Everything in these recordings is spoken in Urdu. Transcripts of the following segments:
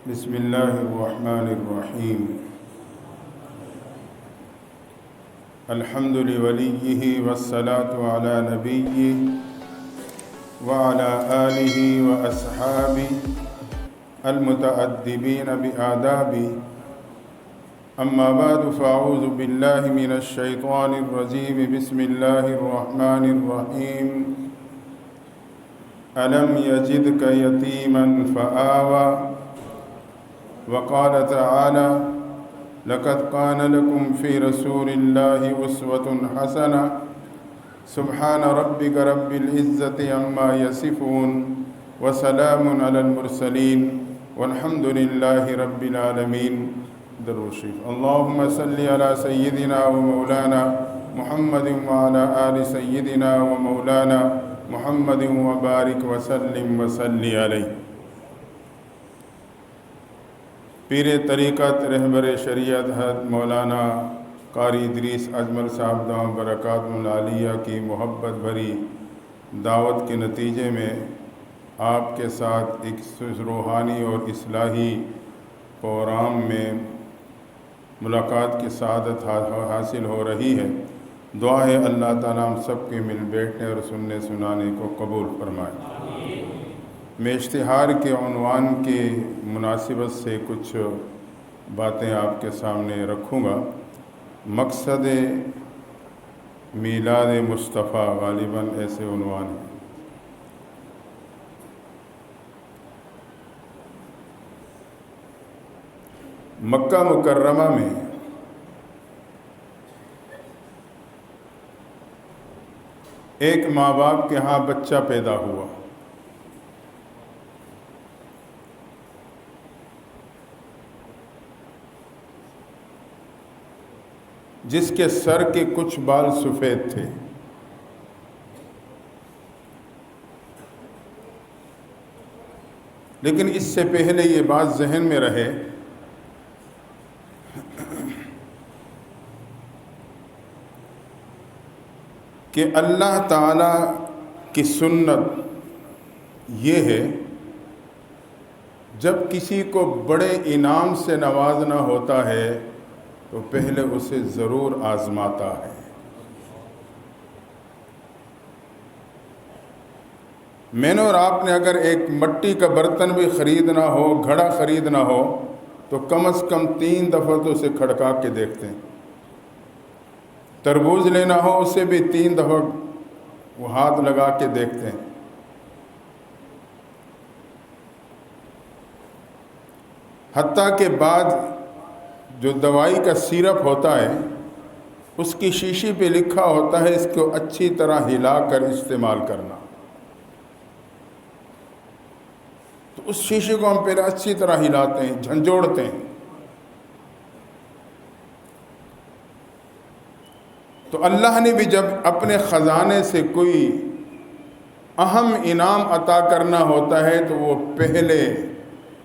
بسم الله الرحمن الرحيم. الحمد لوليه والصلاة على نبيه وعلى آله وأصحابه المتأدبين بآدابه. أما بعد فأعوذ بالله من الشيطان الرجيم. بسم الله الرحمن الرحيم. ألم يجدك يتيما فآوى. وقال تعالى: لقد كان لكم في رسول الله أسوة حسنة. سبحان ربك رب العزة عما يصفون وسلام على المرسلين والحمد لله رب العالمين. درود شریف. اللهم صل على سيدنا ومولانا محمد وعلى آل سيدنا ومولانا محمد وبارك وسلم وصلی علیہ. پیر طریقت رہبر شریعت حضرت مولانا قاری ادریس اجمل صاحب دامت برکاتہ العالیہ کی محبت بھری دعوت کے نتیجے میں آپ کے ساتھ ایک روحانی اور اصلاحی پروگرام میں ملاقات کی سعادت حاصل ہو رہی ہے. دعا ہے اللہ تعالیٰ ہم سب کے مل بیٹھنے اور سننے سنانے کو قبول فرمائے. میں اشتہار کے عنوان کی مناسبت سے کچھ باتیں آپ کے سامنے رکھوں گا. مقصد میلاد مصطفیٰ غالباً ایسے عنوان ہے. مکہ مکرمہ میں ایک ماں باپ کے ہاں بچہ پیدا ہوا. جس کے سر کے کچھ بال سفید تھے. لیکن اس سے پہلے یہ بات ذہن میں رہے کہ اللہ تعالیٰ کی سنت یہ ہے جب کسی کو بڑے انعام سے نوازنا ہوتا ہے تو پہلے اسے ضرور آزماتا ہے. میں نے اور آپ نے اگر ایک مٹی کا برتن بھی خریدنا ہو، گھڑا خریدنا ہو، تو کم از کم 3 دفعہ تو اسے کھڑکا کے دیکھتے ہیں. تربوز لینا ہو اسے بھی 3 دفعہ وہ ہاتھ لگا کے دیکھتے ہیں. حتیٰ کہ بعد جو دوائی کا سیرپ ہوتا ہے اس کی شیشی پہ لکھا ہوتا ہے اس کو اچھی طرح ہلا کر استعمال کرنا. تو اس شیشے کو ہم پہلے اچھی طرح ہلاتے ہیں، جھنجھوڑتے ہیں. تو اللہ نے بھی جب اپنے خزانے سے کوئی اہم انعام عطا کرنا ہوتا ہے تو وہ پہلے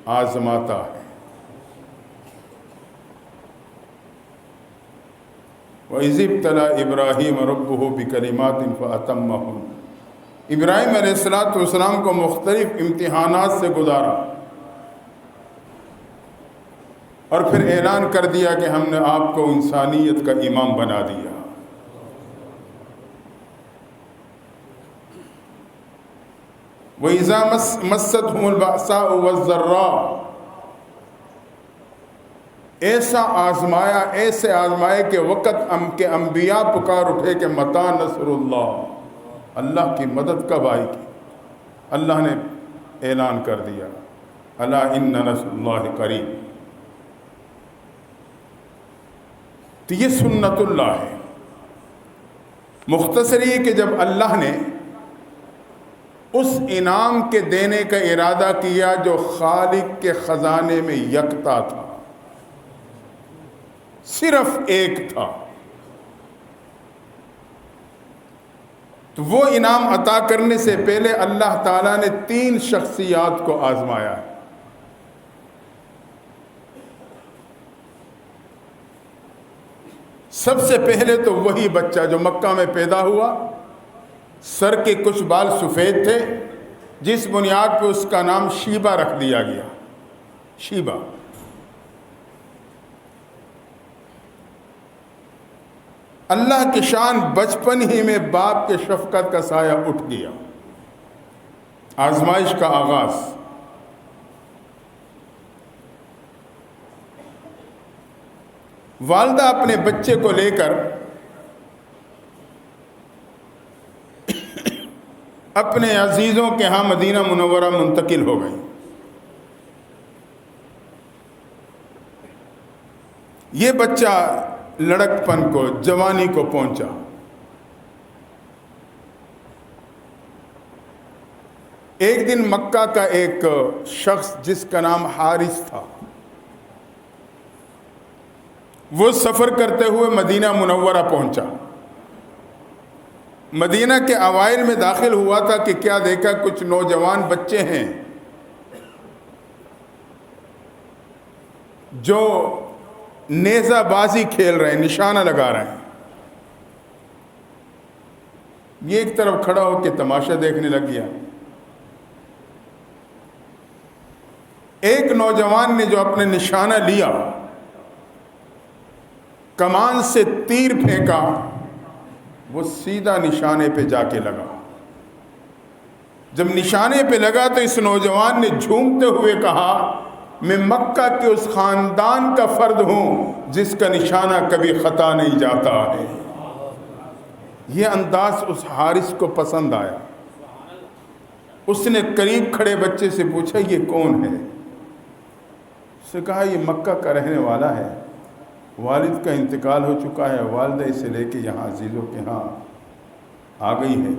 آزماتا ہے. وَإِذِ ابْتَلَىٰ إِبْرَاهِيمَ رَبُّهُ بِكَلِمَاتٍ فَأَتَمَّهُنَّ. ابراہیم علیہ السلام کو مختلف امتحانات سے گزارا اور پھر اعلان کر دیا کہ ہم نے آپ کو انسانیت کا امام بنا دیا. وَإِذَا مَسَّتْهُمُ الْبَأْسَاءُ وَالضَّرَّاءُ. ایسے آزمائے کہ وقت کے انبیاء پکار اٹھے کہ متی نصر اللہ، اللہ کی مدد کب آئے گی. اللہ نے اعلان کر دیا الا ان نصر اللہ قریب. تو یہ سنت اللہ ہے. مختصر یہ کہ جب اللہ نے اس انعام کے دینے کا ارادہ کیا جو خالق کے خزانے میں یکتا تھا، صرف ایک تھا، تو وہ انعام عطا کرنے سے پہلے اللہ تعالیٰ نے 3 شخصیات کو آزمایا ہے. سب سے پہلے تو وہی بچہ جو مکہ میں پیدا ہوا، سر کے کچھ بال سفید تھے، جس بنیاد پہ اس کا نام شیبہ رکھ دیا گیا. شیبہ. اللہ کی شان بچپن ہی میں باپ کے شفقت کا سایہ اٹھ گیا. آزمائش کا آغاز. والدہ اپنے بچے کو لے کر اپنے عزیزوں کے ہاں مدینہ منورہ منتقل ہو گئی. یہ بچہ لڑکپن کو، جوانی کو پہنچا. ایک دن مکہ کا ایک شخص جس کا نام حارث تھا، وہ سفر کرتے ہوئے مدینہ منورہ پہنچا. مدینہ کے اوائل میں داخل ہوا تھا کہ کیا دیکھا کچھ نوجوان بچے ہیں جو نیزہ بازی کھیل رہے ہیں، نشانہ لگا رہے ہیں. یہ ایک طرف کھڑا ہو کے تماشا دیکھنے لگ گیا. ایک نوجوان نے جو اپنے نشانہ لیا، کمان سے تیر پھینکا، وہ سیدھا نشانے پہ جا کے لگا. جب نشانے پہ لگا تو اس نوجوان نے جھومتے ہوئے کہا، میں مکہ کے اس خاندان کا فرد ہوں جس کا نشانہ کبھی خطا نہیں جاتا ہے. یہ انداز اس حارث کو پسند آیا. اس نے قریب کھڑے بچے سے پوچھا، یہ کون ہے؟ اس نے کہا، یہ مکہ کا رہنے والا ہے، والد کا انتقال ہو چکا ہے، والدہ اسے لے کے یہاں عزیزوں کے ہاں آ گئی ہے.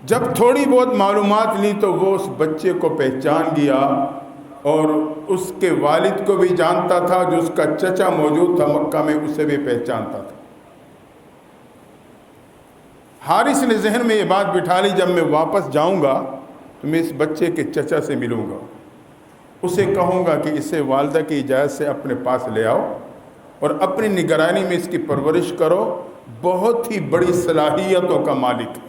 جب تھوڑی بہت معلومات لی تو وہ اس بچے کو پہچان گیا اور اس کے والد کو بھی جانتا تھا. جو اس کا چچا موجود تھا مکہ میں، اسے بھی پہچانتا تھا. حارث نے ذہن میں یہ بات بٹھا لی، جب میں واپس جاؤں گا تو میں اس بچے کے چچا سے ملوں گا، اسے کہوں گا کہ اسے والدہ کی اجازت سے اپنے پاس لے آؤ اور اپنی نگرانی میں اس کی پرورش کرو. بہت ہی بڑی صلاحیتوں کا مالک ہے.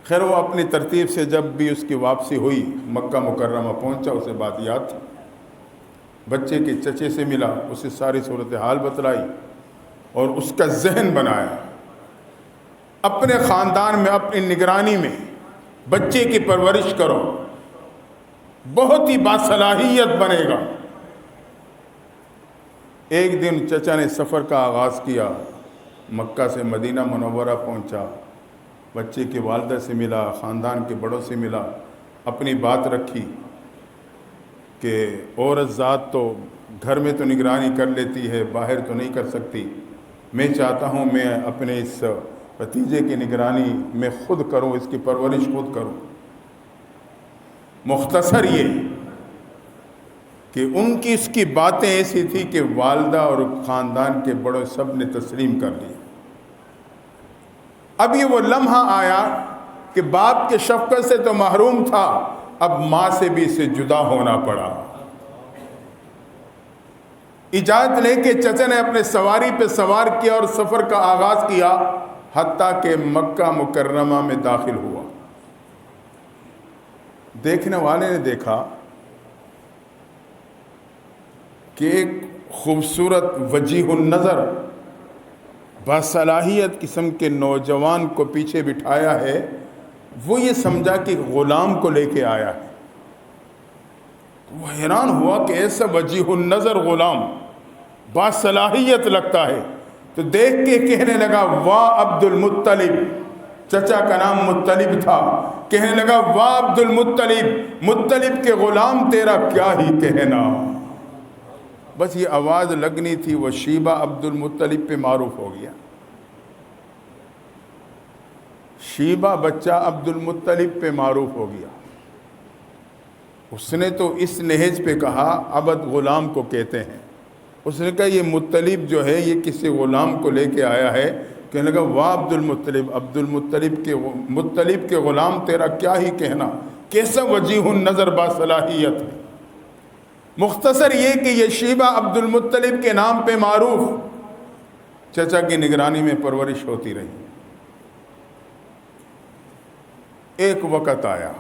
خیر وہ اپنی ترتیب سے جب بھی اس کی واپسی ہوئی، مکہ مکرمہ پہنچا، اسے بات یاد تھی. بچے کے چچے سے ملا، اسے ساری صورتحال بتلائی اور اس کا ذہن بنایا. اپنے خاندان میں، اپنی نگرانی میں بچے کی پرورش کرو، بہت ہی باصلاحیت بنے گا. ایک دن چچا نے سفر کا آغاز کیا، مکہ سے مدینہ منورہ پہنچا، بچے کی والدہ سے ملا، خاندان کے بڑوں سے ملا، اپنی بات رکھی کہ عورت ذات تو گھر میں تو نگرانی کر لیتی ہے، باہر تو نہیں کر سکتی. میں چاہتا ہوں میں اپنے اس بھتیجے کی نگرانی میں خود کروں، اس کی پرورش خود کروں. مختصر یہ کہ ان کی اس کی باتیں ایسی تھی کہ والدہ اور خاندان کے بڑوں سب نے تسلیم کر لی. اب یہ وہ لمحہ آیا کہ باپ کے شفقت سے تو محروم تھا، اب ماں سے بھی اسے جدا ہونا پڑا. اجازت لے کے چچا نے اپنے سواری پہ سوار کیا اور سفر کا آغاز کیا، حتیٰ کہ مکہ مکرمہ میں داخل ہوا. دیکھنے والے نے دیکھا کہ ایک خوبصورت وجیح النظر باصلاحیت قسم کے نوجوان کو پیچھے بٹھایا ہے. وہ یہ سمجھا کہ غلام کو لے کے آیا ہے. وہ حیران ہوا کہ ایسا وجیح النظر غلام باصلاحیت لگتا ہے. تو دیکھ کے کہنے لگا، واہ عبد المطلب. چچا کا نام مطلب تھا. کہنے لگا، واہ عبد المطلب، مطلب کے غلام تیرا کیا ہی کہنا. بس یہ آواز لگنی تھی، وہ شیبہ عبد المطلب پہ معروف ہو گیا. شیبہ بچہ عبد المطلب پہ معروف ہو گیا. اس نے تو اس لہج پہ کہا، عبد غلام کو کہتے ہیں. اس نے کہا یہ مطلب جو ہے یہ کسی غلام کو لے کے آیا ہے. کہنے لگا، واہ عبد المطلب، عبد المطلب کے غلام تیرا کیا ہی کہنا. کیسا وجیح النظر باصلاحیت ہے. مختصر یہ کہ یہ شیبہ عبد المطلب کے نام پہ معروف چچا کی نگرانی میں پرورش ہوتی رہی. ایک وقت آیا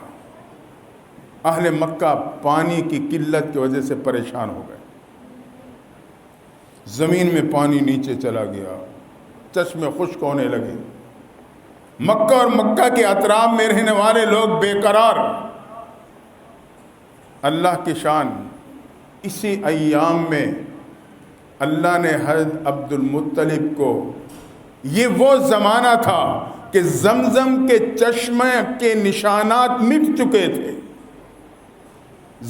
اہل مکہ پانی کی قلت کی وجہ سے پریشان ہو گئے، زمین میں پانی نیچے چلا گیا، چشمے خشک ہونے لگے، مکہ اور مکہ کے اطراف میں رہنے والے لوگ بے قرار۔ اللہ کی شان، اسی ایام میں اللہ نے حضرت عبد المطلب کو، یہ وہ زمانہ تھا کہ زمزم کے چشمے کے نشانات مٹ چکے تھے،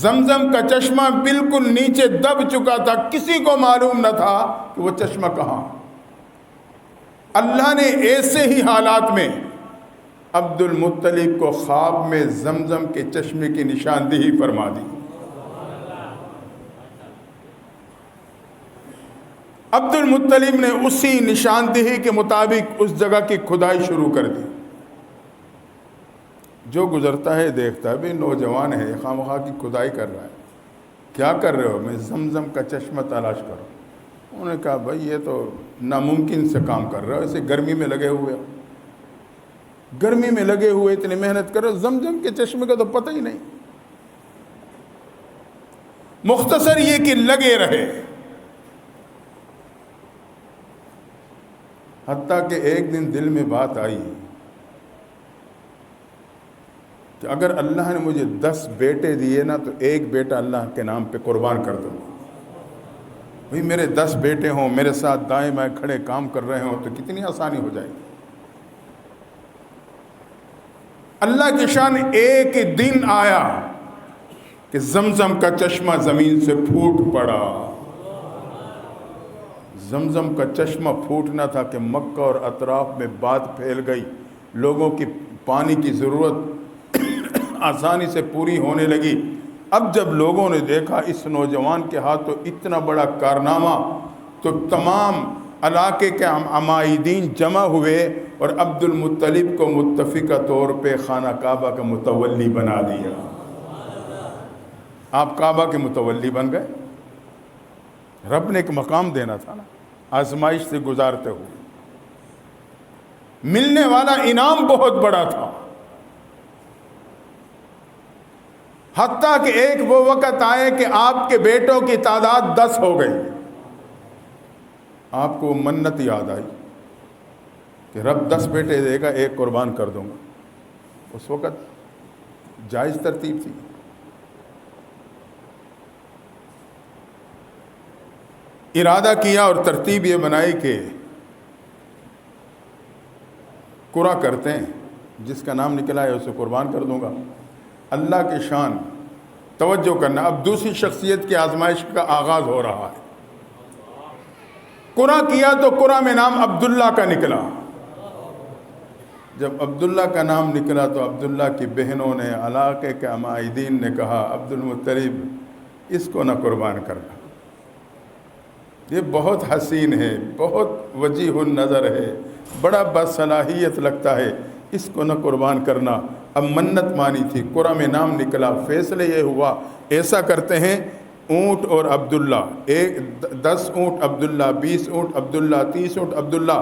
زمزم کا چشمہ بالکل نیچے دب چکا تھا، کسی کو معلوم نہ تھا کہ وہ چشمہ کہاں۔ اللہ نے ایسے ہی حالات میں عبد المطلب کو خواب میں زمزم کے چشمے کی نشاندہی فرما دی۔ عبد المطلب نے اسی نشاندہی کے مطابق اس جگہ کی کھدائی شروع کر دی۔ جو گزرتا ہے دیکھتا ہے، بھی نوجوان ہے، خواہ مخواہ کی کھدائی کر رہا ہے، کیا کر رہے ہو؟ میں زمزم کا چشمہ تلاش کروں۔ انہوں نے کہا بھائی یہ تو ناممکن سے کام کر رہے ہو، اسے گرمی میں لگے ہوئے ہو، گرمی میں لگے ہوئے اتنی محنت کرو، زمزم کے چشمے کا تو پتہ ہی نہیں۔ مختصر یہ کہ لگے رہے، حتیٰ کہ ایک دن دل میں بات آئی کہ اگر اللہ نے مجھے 10 بیٹے دیے نا تو ایک بیٹا اللہ کے نام پہ قربان کر دوں۔ بھئی میرے 10 بیٹے ہوں، میرے ساتھ دائیں بائیں کھڑے کام کر رہے ہوں تو کتنی آسانی ہو جائے گی۔ اللہ کی شان، ایک دن آیا کہ زمزم کا چشمہ زمین سے پھوٹ پڑا۔ زمزم کا چشمہ پھوٹنا تھا کہ مکہ اور اطراف میں بات پھیل گئی، لوگوں کی پانی کی ضرورت آسانی سے پوری ہونے لگی۔ اب جب لوگوں نے دیکھا اس نوجوان کے ہاتھ تو اتنا بڑا کارنامہ، تو تمام علاقے کے عمائدین جمع ہوئے اور عبد المطلب کو متفقہ طور پہ خانہ کعبہ کا متولی بنا دیا۔ آپ کعبہ کے متولی بن گئے۔ رب نے ایک مقام دینا تھا نا، آزمائش سے گزارتے ہوئے ملنے والا انعام بہت بڑا تھا۔ حتیٰ کہ ایک وہ وقت آئے کہ آپ کے بیٹوں کی تعداد 10 ہو گئی۔ آپ کو منت یاد آئی کہ رب 10 بیٹے دے گا، ایک قربان کر دوں گا۔ اس وقت جائز ترتیب تھی۔ ارادہ کیا اور ترتیب یہ بنائی کہ قرعہ کرتے ہیں، جس کا نام نکلا ہے اسے قربان کر دوں گا۔ اللہ کی شان، توجہ کرنا، اب دوسری شخصیت کی آزمائش کا آغاز ہو رہا ہے۔ قرعہ کیا تو قرعہ میں نام عبداللہ کا نکلا۔ جب عبداللہ کا نام نکلا تو عبداللہ کی بہنوں نے، علاقے کے عمائدین نے کہا عبد المطلب اس کو نہ قربان کرنا، یہ بہت حسین ہے، بہت وجیح النظر ہے، بڑا باصلاحیت لگتا ہے، اس کو نہ قربان کرنا۔ اب منت مانی تھی، قرعہ میں نام نکلا، فیصلے یہ ہوا ایسا کرتے ہیں، اونٹ اور عبداللہ، 10 اونٹ عبداللہ، 20 اونٹ عبداللہ، 30 اونٹ عبداللہ،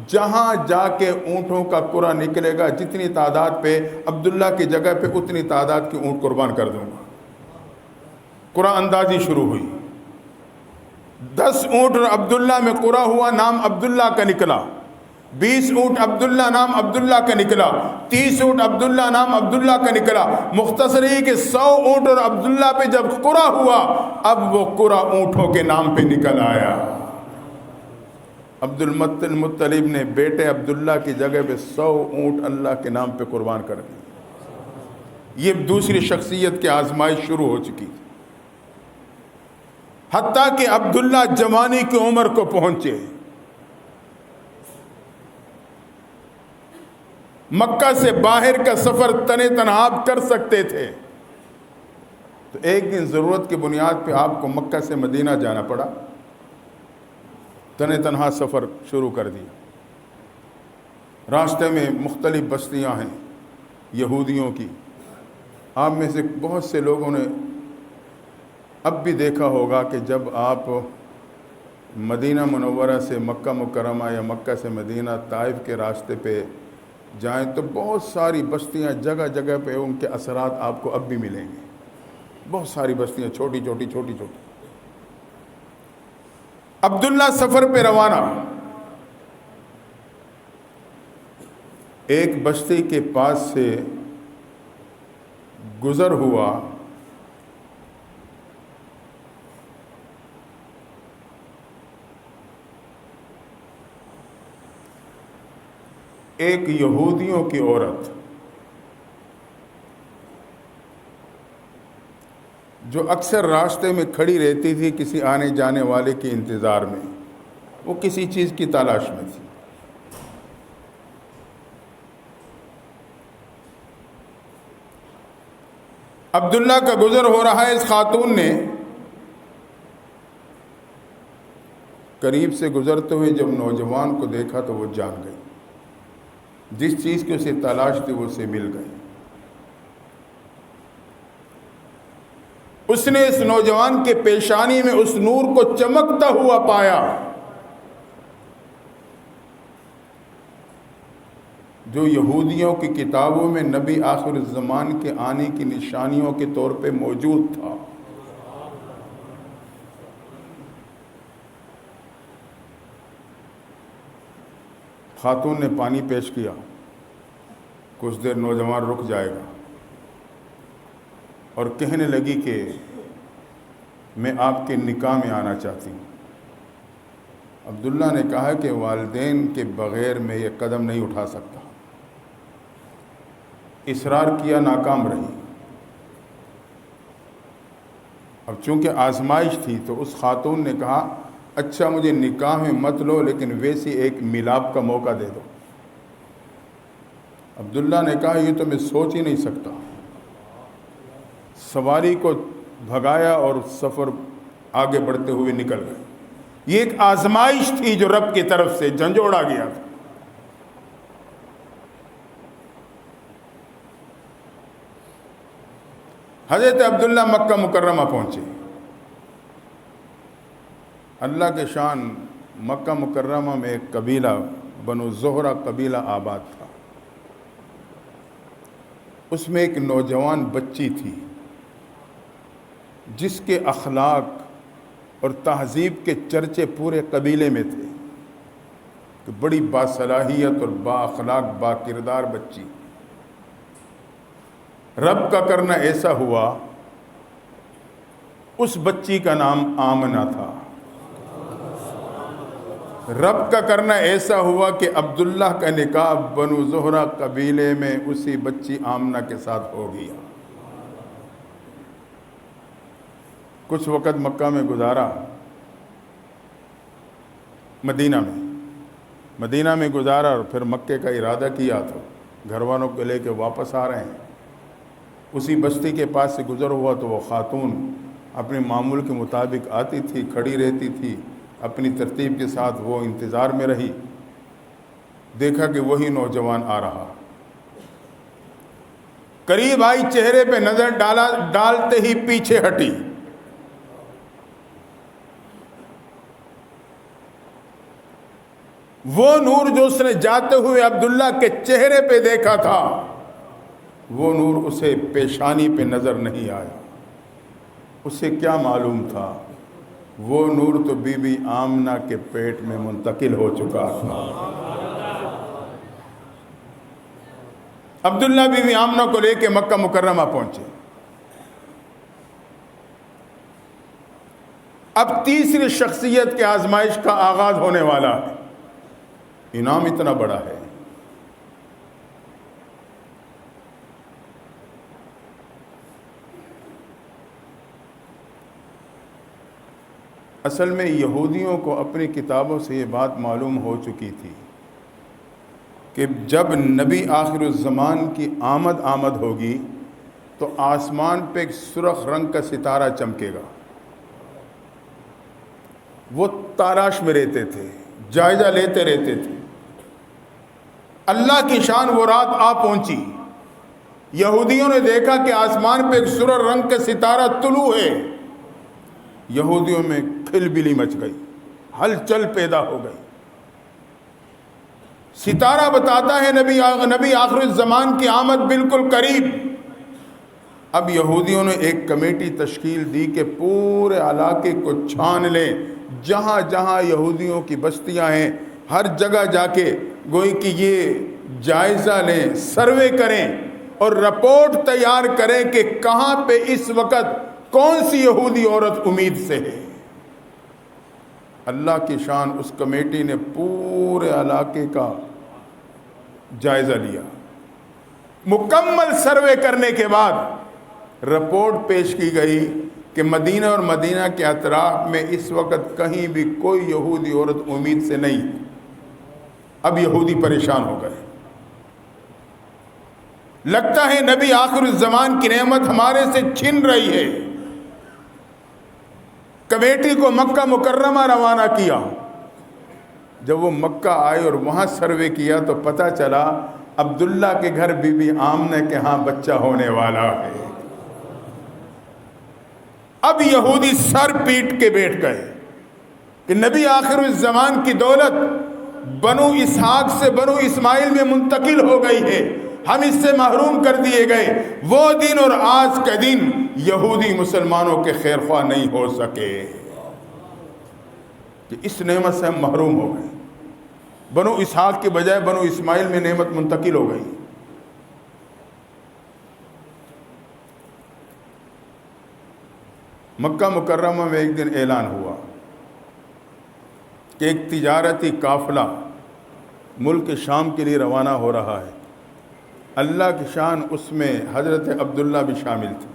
جہاں جا کے اونٹوں کا قرعہ نکلے گا جتنی تعداد پہ عبداللہ کی جگہ پہ اتنی تعداد کی اونٹ قربان کر دوں گا۔ قرعہ اندازی شروع ہوئی، 10 اونٹ اور عبداللہ میں قرعہ ہوا، نام عبداللہ کا نکلا، 20 اونٹ عبداللہ نام عبداللہ کا نکلا، 30 اونٹ عبداللہ نام عبداللہ کا نکلا۔ مختصر یہ کہ 100 اونٹ اور عبداللہ پہ جب قرعہ ہوا، اب وہ قرعہ اونٹوں کے نام پہ نکل آیا۔ عبد المطلب نے بیٹے عبداللہ کی جگہ پہ 100 اونٹ اللہ کے نام پہ قربان کر دی۔ یہ دوسری شخصیت کی آزمائش شروع ہو چکی، حتیٰ کہ عبداللہ جوانی کی عمر کو پہنچے، مکہ سے باہر کا سفر تنے تنہا آپ کر سکتے تھے، تو ایک دن ضرورت کی بنیاد پہ آپ کو مکہ سے مدینہ جانا پڑا، تنے تنہا سفر شروع کر دیا۔ راستے میں مختلف بستیاں ہیں یہودیوں کی، آپ میں سے بہت سے لوگوں نے اب بھی دیکھا ہوگا کہ جب آپ مدینہ منورہ سے مکہ مکرمہ یا مکہ سے مدینہ طائف کے راستے پہ جائیں تو بہت ساری بستیاں جگہ جگہ پہ ان کے اثرات آپ کو اب بھی ملیں گے۔ بہت ساری بستیاں چھوٹی چھوٹی چھوٹی چھوٹی. عبداللہ سفر پہ روانہ. ایک بستی کے پاس سے گزر ہوا. ایک یہودیوں کی عورت جو اکثر راستے میں کھڑی رہتی تھی کسی آنے جانے والے کے انتظار میں، وہ کسی چیز کی تلاش میں تھی. عبداللہ کا گزر ہو رہا ہے. اس خاتون نے قریب سے گزرتے ہوئے جب نوجوان کو دیکھا تو وہ جان گئی. جس چیز کی اسے تلاش تھی وہ اسے مل گئی. اس نے اس نوجوان کے پیشانی میں اس نور کو چمکتا ہوا پایا جو یہودیوں کی کتابوں میں نبی آخر الزمان کے آنے کی نشانیوں کے طور پہ موجود تھا. خاتون نے پانی پیش کیا. کچھ دیر نوجوان رک جائے گا اور کہنے لگی کہ میں آپ کے نکاح میں آنا چاہتی ہوں. عبداللہ نے کہا کہ والدین کے بغیر میں یہ قدم نہیں اٹھا سکتا. اصرار کیا، ناکام رہی. اب چونکہ آزمائش تھی تو اس خاتون نے کہا اچھا مجھے نکاح میں مت لو لیکن ویسی ایک ملاپ کا موقع دے دو. عبداللہ نے کہا یہ تو میں سوچ ہی نہیں سکتا. سواری کو بھگایا اور سفر آگے بڑھتے ہوئے نکل گئے. یہ ایک آزمائش تھی جو رب کی طرف سے جھنجھوڑا گیا تھا. حضرت عبداللہ مکہ مکرمہ پہنچے. اللہ کے شان مکہ مکرمہ میں ایک قبیلہ بنو زہرہ قبیلہ آباد تھا. اس میں ایک نوجوان بچی تھی جس کے اخلاق اور تہذیب کے چرچے پورے قبیلے میں تھے کہ بڑی باصلاحیت اور با اخلاق با کردار بچی. رب کا کرنا ایسا ہوا اس بچی کا نام آمنہ تھا. رب کا کرنا ایسا ہوا کہ عبداللہ کا نکاح بنو زہرہ قبیلے میں اسی بچی آمنہ کے ساتھ ہو گیا. کچھ وقت مکہ میں گزارا. مدینہ میں گزارا اور پھر مکے کا ارادہ کیا تو گھر والوں کو لے کے واپس آ رہے ہیں. اسی بستی کے پاس سے گزر ہوا تو وہ خاتون اپنے معمول کے مطابق آتی تھی، کھڑی رہتی تھی، اپنی ترتیب کے ساتھ وہ انتظار میں رہی. دیکھا کہ وہی نوجوان آ رہا. قریب آئی، چہرے پہ نظر ڈالتے ہی پیچھے ہٹی. وہ نور جو اس نے جاتے ہوئے عبداللہ کے چہرے پہ دیکھا تھا وہ نور اسے پیشانی پہ نظر نہیں آیا. اسے کیا معلوم تھا وہ نور تو بی بی آمنہ کے پیٹ میں منتقل ہو چکا تھا. عبداللہ بی بی آمنہ کو لے کے مکہ مکرمہ پہنچے. اب تیسری شخصیت کے آزمائش کا آغاز ہونے والا ہے. انعام اتنا بڑا ہے. اصل میں یہودیوں کو اپنی کتابوں سے یہ بات معلوم ہو چکی تھی کہ جب نبی آخر الزمان کی آمد ہوگی تو آسمان پہ ایک سرخ رنگ کا ستارہ چمکے گا. وہ تاراش میں رہتے تھے، جائزہ لیتے رہتے تھے. اللہ کی شان وہ رات آ پہنچی. یہودیوں نے دیکھا کہ آسمان پہ ایک سرخ رنگ کا ستارہ طلوع ہے. یہودیوں میں کھلبلی مچ گئی، ہلچل پیدا ہو گئی. ستارہ بتاتا ہے نبی آخر الزمان کی آمد بالکل قریب. اب یہودیوں نے ایک کمیٹی تشکیل دی کہ پورے علاقے کو چھان لیں، جہاں جہاں یہودیوں کی بستیاں ہیں ہر جگہ جا کے گوئی کہ یہ جائزہ لیں، سروے کریں اور رپورٹ تیار کریں کہ کہاں پہ اس وقت کون سی یہودی عورت امید سے ہے۔ اللہ کی شان، اس کمیٹی نے پورے علاقے کا جائزہ لیا۔ مکمل سروے کرنے کے بعد رپورٹ پیش کی گئی کہ مدینہ اور مدینہ کے اطراف میں اس وقت کہیں بھی کوئی یہودی عورت امید سے نہیں۔ اب یہودی پریشان ہو گئے، لگتا ہے نبی آخر الزمان کی نعمت ہمارے سے چھن رہی ہے۔ کمیٹی کو مکہ مکرمہ روانہ کیا۔ جب وہ مکہ آئے اور وہاں سروے کیا تو پتہ چلا عبداللہ کے گھر بی بی آمنہ کے ہاں بچہ ہونے والا ہے۔ اب یہودی سر پیٹ کے بیٹھ گئے کہ نبی آخر الزمان کی دولت بنو اسحاق سے بنو اسماعیل میں منتقل ہو گئی ہے، ہم اس سے محروم کر دیے گئے۔ وہ دن اور آج کا دن یہودی مسلمانوں کے خیر خواہ نہیں ہو سکے کہ اس نعمت سے ہم محروم ہو گئے۔ بنو اسحاق کے بجائے بنو اسماعیل میں نعمت منتقل ہو گئی۔ مکہ مکرمہ میں ایک دن اعلان ہوا کہ ایک تجارتی قافلہ ملک شام کے لیے روانہ ہو رہا ہے۔ اللہ کی شان، اس میں حضرت عبداللہ بھی شامل تھے۔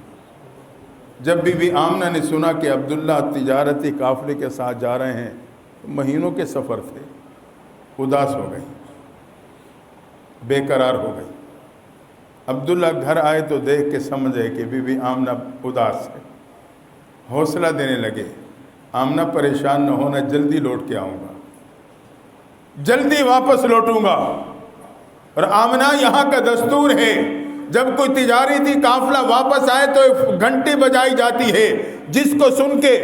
جب بی بی آمنہ نے سنا کہ عبداللہ تجارتی قافلے کے ساتھ جا رہے ہیں، مہینوں کے سفر تھے، اداس ہو گئی، بے قرار ہو گئی۔ عبداللہ گھر آئے تو دیکھ کے سمجھے کہ بی بی آمنہ اداس ہے، حوصلہ دینے لگے، آمنہ پریشان نہ ہونا، جلدی لوٹ کے آؤں گا، جلدی واپس لوٹوں گا۔ اور آمنہ یہاں کا دستور ہے، جب کوئی تجارتی قافلہ واپس آئے تو گھنٹی بجائی جاتی ہے، جس کو سن کے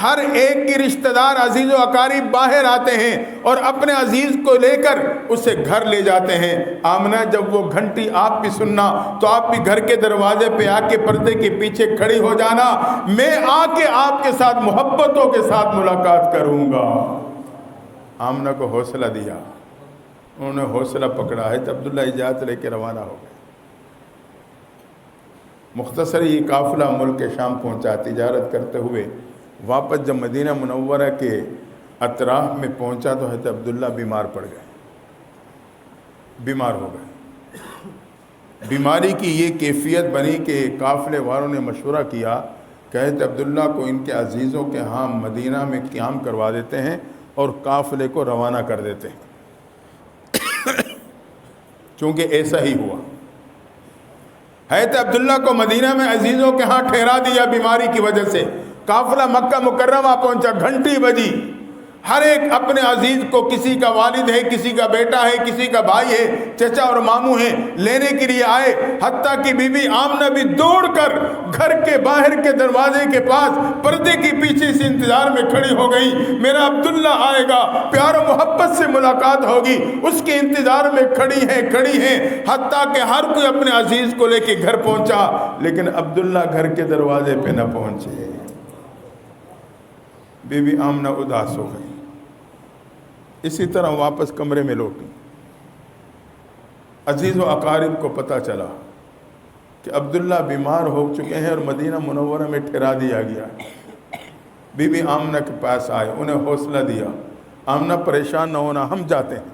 ہر ایک کی رشتہ دار عزیز و اقارب باہر آتے ہیں اور اپنے عزیز کو لے کر اسے گھر لے جاتے ہیں۔ آمنہ جب وہ گھنٹی آپ بھی سننا تو آپ بھی گھر کے دروازے پہ آ کے پردے کے پیچھے کھڑی ہو جانا، میں آ کے آپ کے ساتھ محبتوں کے ساتھ ملاقات کروں گا۔ آمنہ کو حوصلہ دیا، انہوں نے حوصلہ پکڑا ہے تو عبداللہ اجازت لے کے روانہ ہو گئے۔ مختصر یہ قافلہ ملک شام پہنچا، تجارت کرتے ہوئے واپس جب مدینہ منورہ کے اطراف میں پہنچا تو حضرت عبداللہ بیمار پڑ گئے، بیمار ہو گئے۔ بیماری کی یہ کیفیت بنی کہ قافلے والوں نے مشورہ کیا کہ حضرت عبداللہ کو ان کے عزیزوں کے ہاں مدینہ میں قیام کروا دیتے ہیں اور قافلے کو روانہ کر دیتے ہیں۔ چونکہ ایسا ہی ہوا، حضرت عبداللہ کو مدینہ میں عزیزوں کے ہاں ٹھہرا دیا بیماری کی وجہ سے۔ قافلہ مکہ مکرمہ پہنچا، گھنٹی بجی، ہر ایک اپنے عزیز کو، کسی کا والد ہے، کسی کا بیٹا ہے، کسی کا بھائی ہے، چچا اور ماموں ہیں، لینے کے لیے آئے۔ حتیٰ کہ بی بی آمنہ بھی دوڑ کر گھر کے باہر کے دروازے کے پاس پردے کے پیچھے سے انتظار میں کھڑی ہو گئی، میرا عبداللہ آئے گا، پیار و محبت سے ملاقات ہوگی، اس کے انتظار میں کھڑی ہیں۔ حتیٰ کہ ہر کوئی اپنے عزیز کو لے کے گھر پہنچا، لیکن عبداللہ گھر کے دروازے پہ نہ پہنچے۔ بی بی آمنہ اداس ہو گئی، اسی طرح واپس کمرے میں لوٹی۔ عزیز و اقارب کو پتہ چلا کہ عبداللہ بیمار ہو چکے ہیں اور مدینہ منورہ میں ٹھہرا دیا گیا۔ بی بی آمنہ کے پاس آئے، انہیں حوصلہ دیا، آمنہ پریشان نہ ہونا، ہم جاتے ہیں۔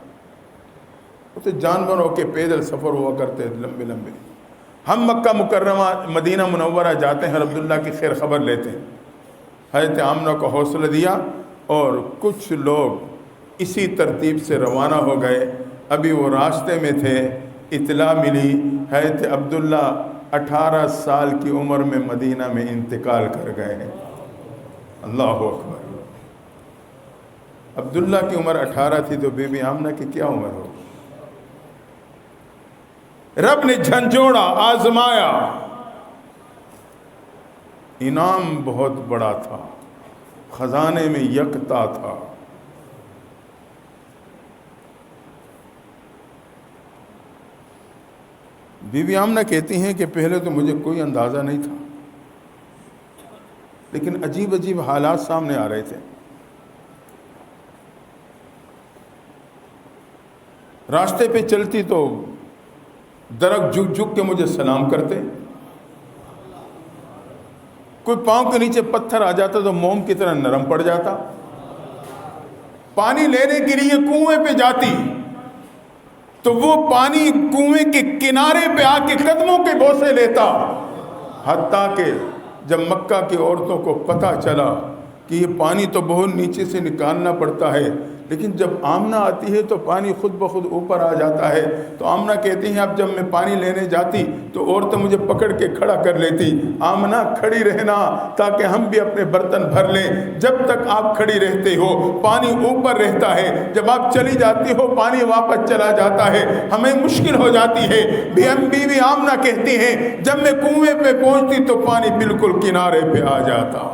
اسے جانوروں کے پیدل سفر ہوا کرتے لمبے لمبے، ہم مکہ مکرمہ مدینہ منورہ جاتے ہیں اور عبداللہ کی خیر خبر لیتے ہیں۔ حضرت آمنہ کو حوصلہ دیا اور کچھ لوگ اسی ترتیب سے روانہ ہو گئے۔ ابھی وہ راستے میں تھے، اطلاع ملی حضرت عبداللہ 18 سال کی عمر میں مدینہ میں انتقال کر گئے ہیں۔ اللہ اکبر! عبداللہ کی عمر 18 تھی تو بی بی آمنہ کی کیا عمر ہو؟ رب نے جھنجھوڑا، آزمایا، انعام بہت بڑا تھا، خزانے میں یکتا تھا۔ بی بی آمنہ کہتی ہیں کہ پہلے تو مجھے کوئی اندازہ نہیں تھا، لیکن عجیب عجیب حالات سامنے آ رہے تھے۔ راستے پہ چلتی تو درخت جھک جھک کے مجھے سلام کرتے، کوئی پاؤں کے نیچے پتھر آ جاتا تو موم کی طرح نرم پڑ جاتا، پانی لینے کے لیے کنویں پہ جاتی تو وہ پانی کنویں کے کنارے پہ آ کے قدموں کے بوسے لیتا، حتیٰ کہ جب مکہ کی عورتوں کو پتہ چلا کہ یہ پانی تو بہت نیچے سے نکالنا پڑتا ہے، لیکن جب آمنہ آتی ہے تو پانی خود بخود اوپر آ جاتا ہے، تو آمنہ کہتی ہیں اب جب میں پانی لینے جاتی تو عورتیں مجھے پکڑ کے کھڑا کر لیتی، آمنہ کھڑی رہنا تاکہ ہم بھی اپنے برتن بھر لیں، جب تک آپ کھڑی رہتے ہو پانی اوپر رہتا ہے، جب آپ چلی جاتی ہو پانی واپس چلا جاتا ہے، ہمیں مشکل ہو جاتی ہے۔ بی بی آمنہ کہتی ہیں جب میں کنویں پہ پہنچتی تو پانی بالکل کنارے پہ آ جاتا۔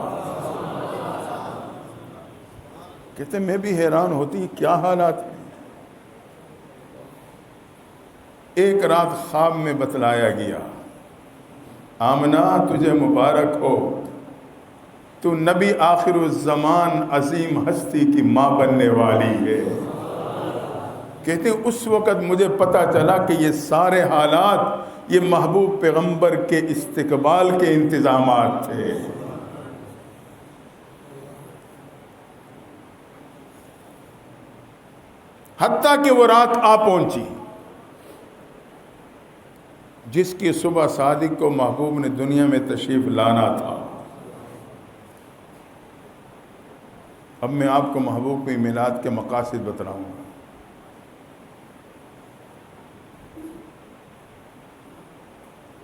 کہتے میں بھی حیران ہوتی کیا حالات ہیں۔ ایک رات خواب میں بتلایا گیا، آمنہ تجھے مبارک ہو، تو نبی آخر الزمان عظیم ہستی کی ماں بننے والی ہے۔ کہتے اس وقت مجھے پتا چلا کہ یہ سارے حالات یہ محبوب پیغمبر کے استقبال کے انتظامات تھے۔ حتیٰ کہ وہ رات آ پہنچی جس کی صبح صادق کو محبوب نے دنیا میں تشریف لانا تھا۔ اب میں آپ کو محبوب کی میلاد کے مقاصد بتلاؤں گا۔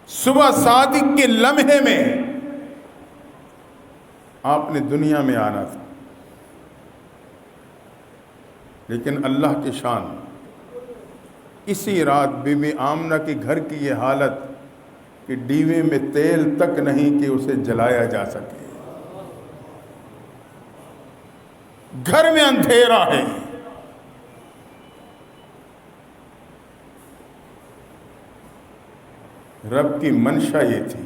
صبح صادق کے لمحے میں آپ نے دنیا میں آنا تھا، لیکن اللہ کی شان، اسی رات بی بی آمنہ کے گھر کی یہ حالت کہ ڈیوے میں تیل تک نہیں کہ اسے جلایا جا سکے، گھر میں اندھیرا ہے، رب کی منشا یہ تھی،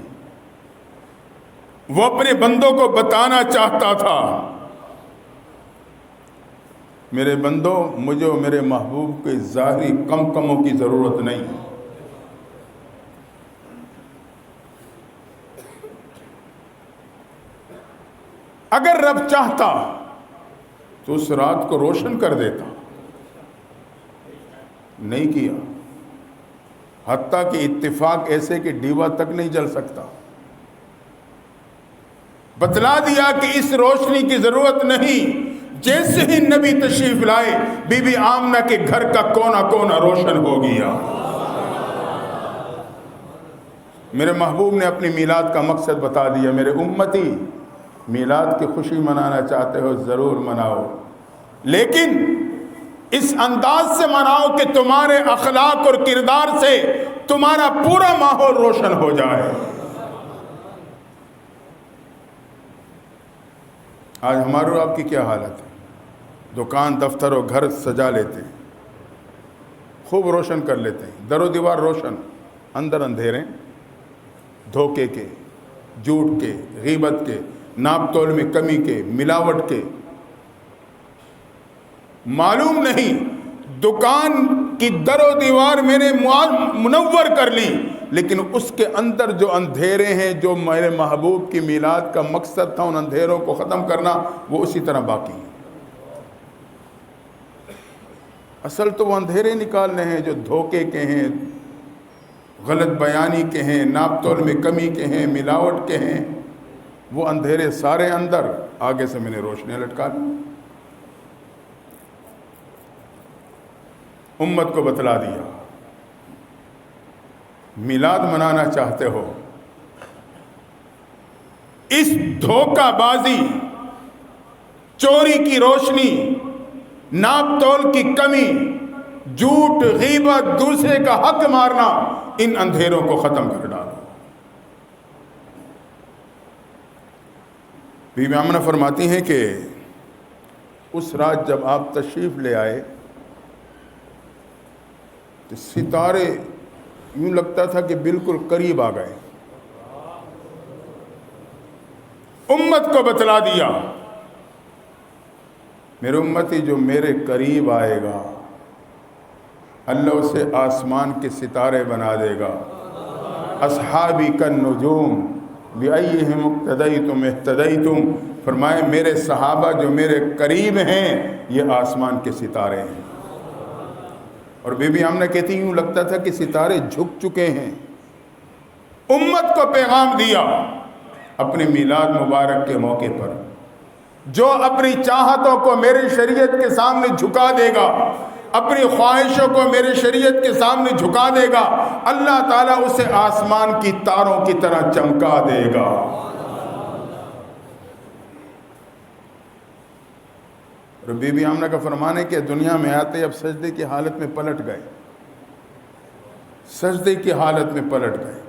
وہ اپنے بندوں کو بتانا چاہتا تھا میرے بندوں مجھے اور میرے محبوب کے ظاہری کموں کی ضرورت نہیں۔ اگر رب چاہتا تو اس رات کو روشن کر دیتا، نہیں کیا، حتیٰ کہ اتفاق ایسے کہ ڈیوا تک نہیں جل سکتا، بتلا دیا کہ اس روشنی کی ضرورت نہیں۔ جیسے ہی نبی تشریف لائے بی بی آمنہ کے گھر کا کونا کونا روشن ہو گیا۔ میرے محبوب نے اپنی میلاد کا مقصد بتا دیا، میرے امتی میلاد کی خوشی منانا چاہتے ہو ضرور مناؤ، لیکن اس انداز سے مناؤ کہ تمہارے اخلاق اور کردار سے تمہارا پورا ماحول روشن ہو جائے۔ آج ہمارے آپ کی کیا حالت ہے؟ دکان دفتر اور گھر سجا لیتے ہیں، خوب روشن کر لیتے ہیں، در و دیوار روشن، اندر اندھیرے، دھوکے کے، جھوٹ کے، غیبت کے، ناپ تول میں کمی کے، ملاوٹ کے۔ معلوم نہیں دکان کی در و دیوار میں نے منور کر لی، لیکن اس کے اندر جو اندھیرے ہیں، جو میرے محبوب کی میلاد کا مقصد تھا ان اندھیروں کو ختم کرنا، وہ اسی طرح باقی ہیں۔ اصل تو وہ اندھیرے نکالنے ہیں جو دھوکے کے ہیں، غلط بیانی کے ہیں، ناپ تول میں کمی کے ہیں، ملاوٹ کے ہیں، وہ اندھیرے سارے اندر، آگے سے میں نے روشنیاں لٹکا لی۔ امت کو بتلا دیا، میلاد منانا چاہتے ہو، اس دھوکہ بازی، چوری کی روشنی، ناپ تول کی کمی، جھوٹ، غیبت، دوسرے کا حق مارنا، ان اندھیروں کو ختم کر ڈالو۔ بی بی آمنہ فرماتی ہیں کہ اس رات جب آپ تشریف لے آئے تو ستارے یوں لگتا تھا کہ بالکل قریب آ گئے. امت کو بتلا دیا میرے امتی جو میرے قریب آئے گا اللہ اسے آسمان کے ستارے بنا دے گا. اصحابی کالنجوم بأیہم اقتدیتم اہتدیتم. فرمائے میرے صحابہ جو میرے قریب ہیں یہ آسمان کے ستارے ہیں. اور بی بی آمنہ کہتی یوں لگتا تھا کہ ستارے جھک چکے ہیں. امت کو پیغام دیا اپنے میلاد مبارک کے موقع پر جو اپنی چاہتوں کو میری شریعت کے سامنے جھکا دے گا، اپنی خواہشوں کو میرے شریعت کے سامنے جھکا دے گا، اللہ تعالیٰ اسے آسمان کی تاروں کی طرح چمکا دے گا. اور بی بی آمنہ کا فرمان ہے کہ دنیا میں آتے اب سجدے کی حالت میں پلٹ گئے، سجدے کی حالت میں پلٹ گئے.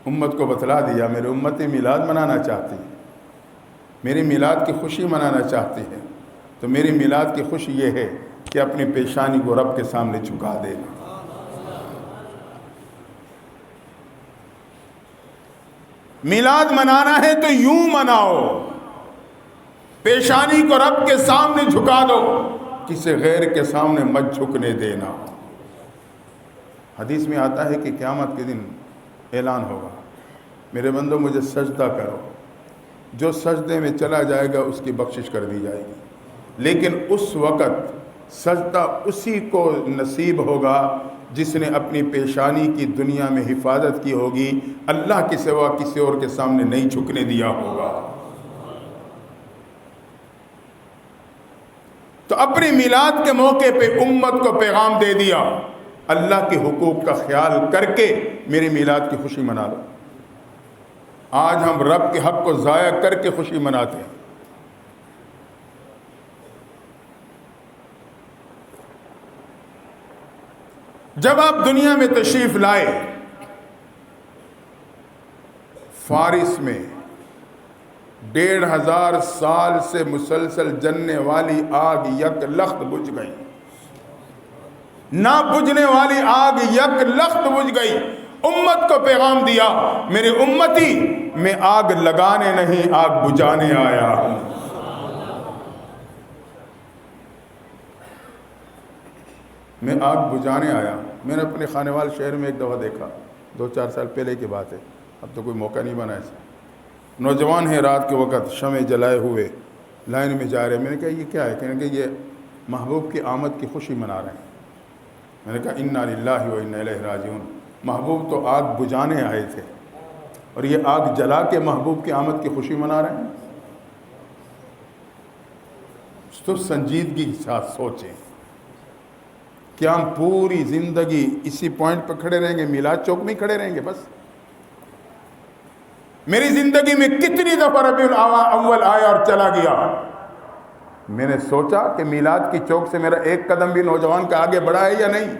امت کو بتلا دیا میرے امت میلاد منانا چاہتی ہے، میری میلاد کی خوشی منانا چاہتی ہے تو میری میلاد کی خوشی یہ ہے کہ اپنی پیشانی کو رب کے سامنے جھکا دینا. میلاد منانا ہے تو یوں مناؤ، پیشانی کو رب کے سامنے جھکا دو، کسی غیر کے سامنے مت جھکنے دینا. حدیث میں آتا ہے کہ قیامت کے دن اعلان ہوگا میرے بندو مجھے سجدہ کرو، جو سجدے میں چلا جائے گا اس کی بخشش کر دی جائے گی. لیکن اس وقت سجدہ اسی کو نصیب ہوگا جس نے اپنی پیشانی کی دنیا میں حفاظت کی ہوگی، اللہ کے سوا کسی اور کے سامنے نہیں جھکنے دیا ہوگا. تو اپنی میلاد کے موقع پہ امت کو پیغام دے دیا اللہ کے حقوق کا خیال کر کے میری میلاد کی خوشی منا لو. آج ہم رب کے حق کو ضائع کر کے خوشی مناتے ہیں. جب آپ دنیا میں تشریف لائے فارس میں 1500 سال سے مسلسل جلنے والی آگ یک لخت بجھ گئی، نہ بجھنے والی آگ یک لخت بجھ گئی. امت کو پیغام دیا میرے امتی میں آگ لگانے نہیں آگ بجھانے آیا ہوں. میں آگ بجھانے آیا. میں نے اپنے خانے وال شہر میں ایک دفعہ دیکھا، 2-4 سال پہلے کی بات ہے، اب تو کوئی موقع نہیں بنا ایسا. نوجوان ہیں رات کے وقت شمع جلائے ہوئے لائن میں جا رہے. میں نے کہا یہ کیا ہے؟ کہنے کہ یہ محبوب کی آمد کی خوشی منا رہے ہیں. میں نے کہا انا للہ و انا الیہ راجعون. محبوب تو آگ بجھانے آئے تھے اور یہ آگ جلا کے محبوب کی آمد کی خوشی منا رہے ہیں. تو سنجیدگی کے ساتھ سوچیں کیا ہم پوری زندگی اسی پوائنٹ پہ کھڑے رہیں گے، میلاد چوک میں کھڑے رہیں گے بس؟ میری زندگی میں کتنی دفعہ ربیع الاول آیا اور چلا گیا. میں نے سوچا کہ میلاد کی چوک سے میرا ایک قدم بھی نوجوان کا آگے بڑھا ہے یا نہیں.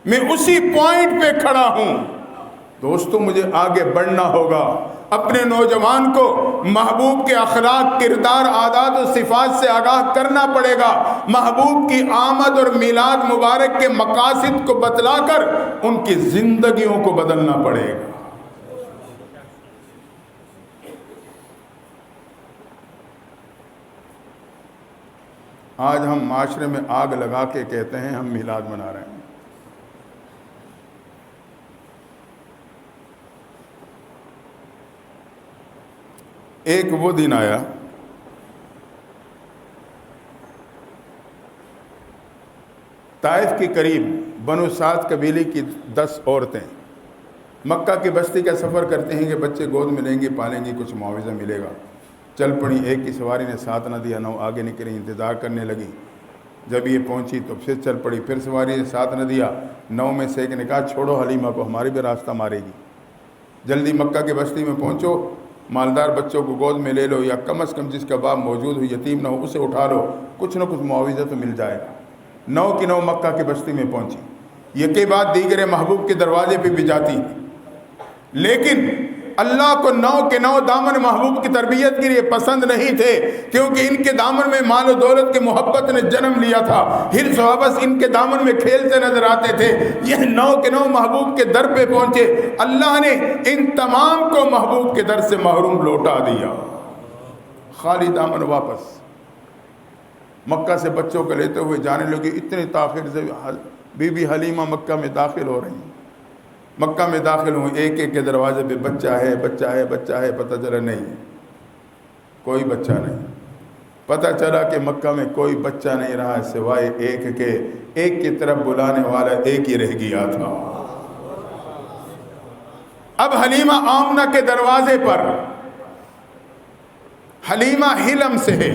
میں اسی پوائنٹ پہ کھڑا ہوں. دوستو مجھے آگے بڑھنا ہوگا، اپنے نوجوان کو محبوب کے اخلاق، کردار، عادات و صفات سے آگاہ کرنا پڑے گا. محبوب کی آمد اور میلاد مبارک کے مقاصد کو بتلا کر ان کی زندگیوں کو بدلنا پڑے گا. آج ہم معاشرے میں آگ لگا کے کہتے ہیں ہم میلاد منا رہے ہیں. ایک وہ دن آیا طائف کے قریب بنو سعد قبیلے کی 10 عورتیں مکہ کی بستی کا سفر کرتے ہیں کہ بچے گود میں لیں گے، پالیں گے، کچھ معاوضہ ملے گا. چل پڑی. ایک کی سواری نے ساتھ نہ دیا، 9 آگے نکلی، انتظار کرنے لگی. جب یہ پہنچی تو پھر چل پڑی، پھر سواری نے ساتھ نہ دیا. 9 میں سے ایک نے کہا چھوڑو حلیمہ کو، ہماری بھی راستہ مارے گی. جلدی مکہ کی بستی میں پہنچو، مالدار بچوں کو گود میں لے لو، یا کم از کم جس کا باپ موجود ہو، یتیم نہ ہو، اسے اٹھا لو، کچھ نہ کچھ معاوضہ تو مل جائے گا. 9 کی 9 مکہ کی بستی میں پہنچی. یہ کے بعد دیگر محبوب کے دروازے پہ بھی جاتی ہیں، لیکن اللہ کو 9 کے 9 دامن محبوب کی تربیت کے لیے پسند نہیں تھے، کیونکہ ان کے دامن میں مال و دولت کی محبت نے جنم لیا تھا، حرص و حوث ان کے دامن میں کھیلتے نظر آتے تھے۔ یہ 9 کے 9 محبوب کے در پہ پہنچے، اللہ نے ان تمام کو محبوب کے در سے محروم لوٹا دیا، خالی دامن واپس۔ مکہ سے بچوں کو لیتے ہوئے جانے لگے، اتنے تاخیر سے بی بی حلیمہ مکہ میں داخل ہو رہی ہیں۔ مکہ میں داخل ہوئے، ایک ایک کے دروازے پہ بچہ ہے بچہ ہے بچہ ہے، پتہ چلا نہیں کوئی بچہ نہیں۔ پتہ چلا کہ مکہ میں کوئی بچہ نہیں رہا سوائے ایک کے، ایک کی طرف بلانے والا ایک ہی رہ گیا تھا۔ اب حلیمہ آمنہ کے دروازے پر، حلیمہ حلم سے ہے،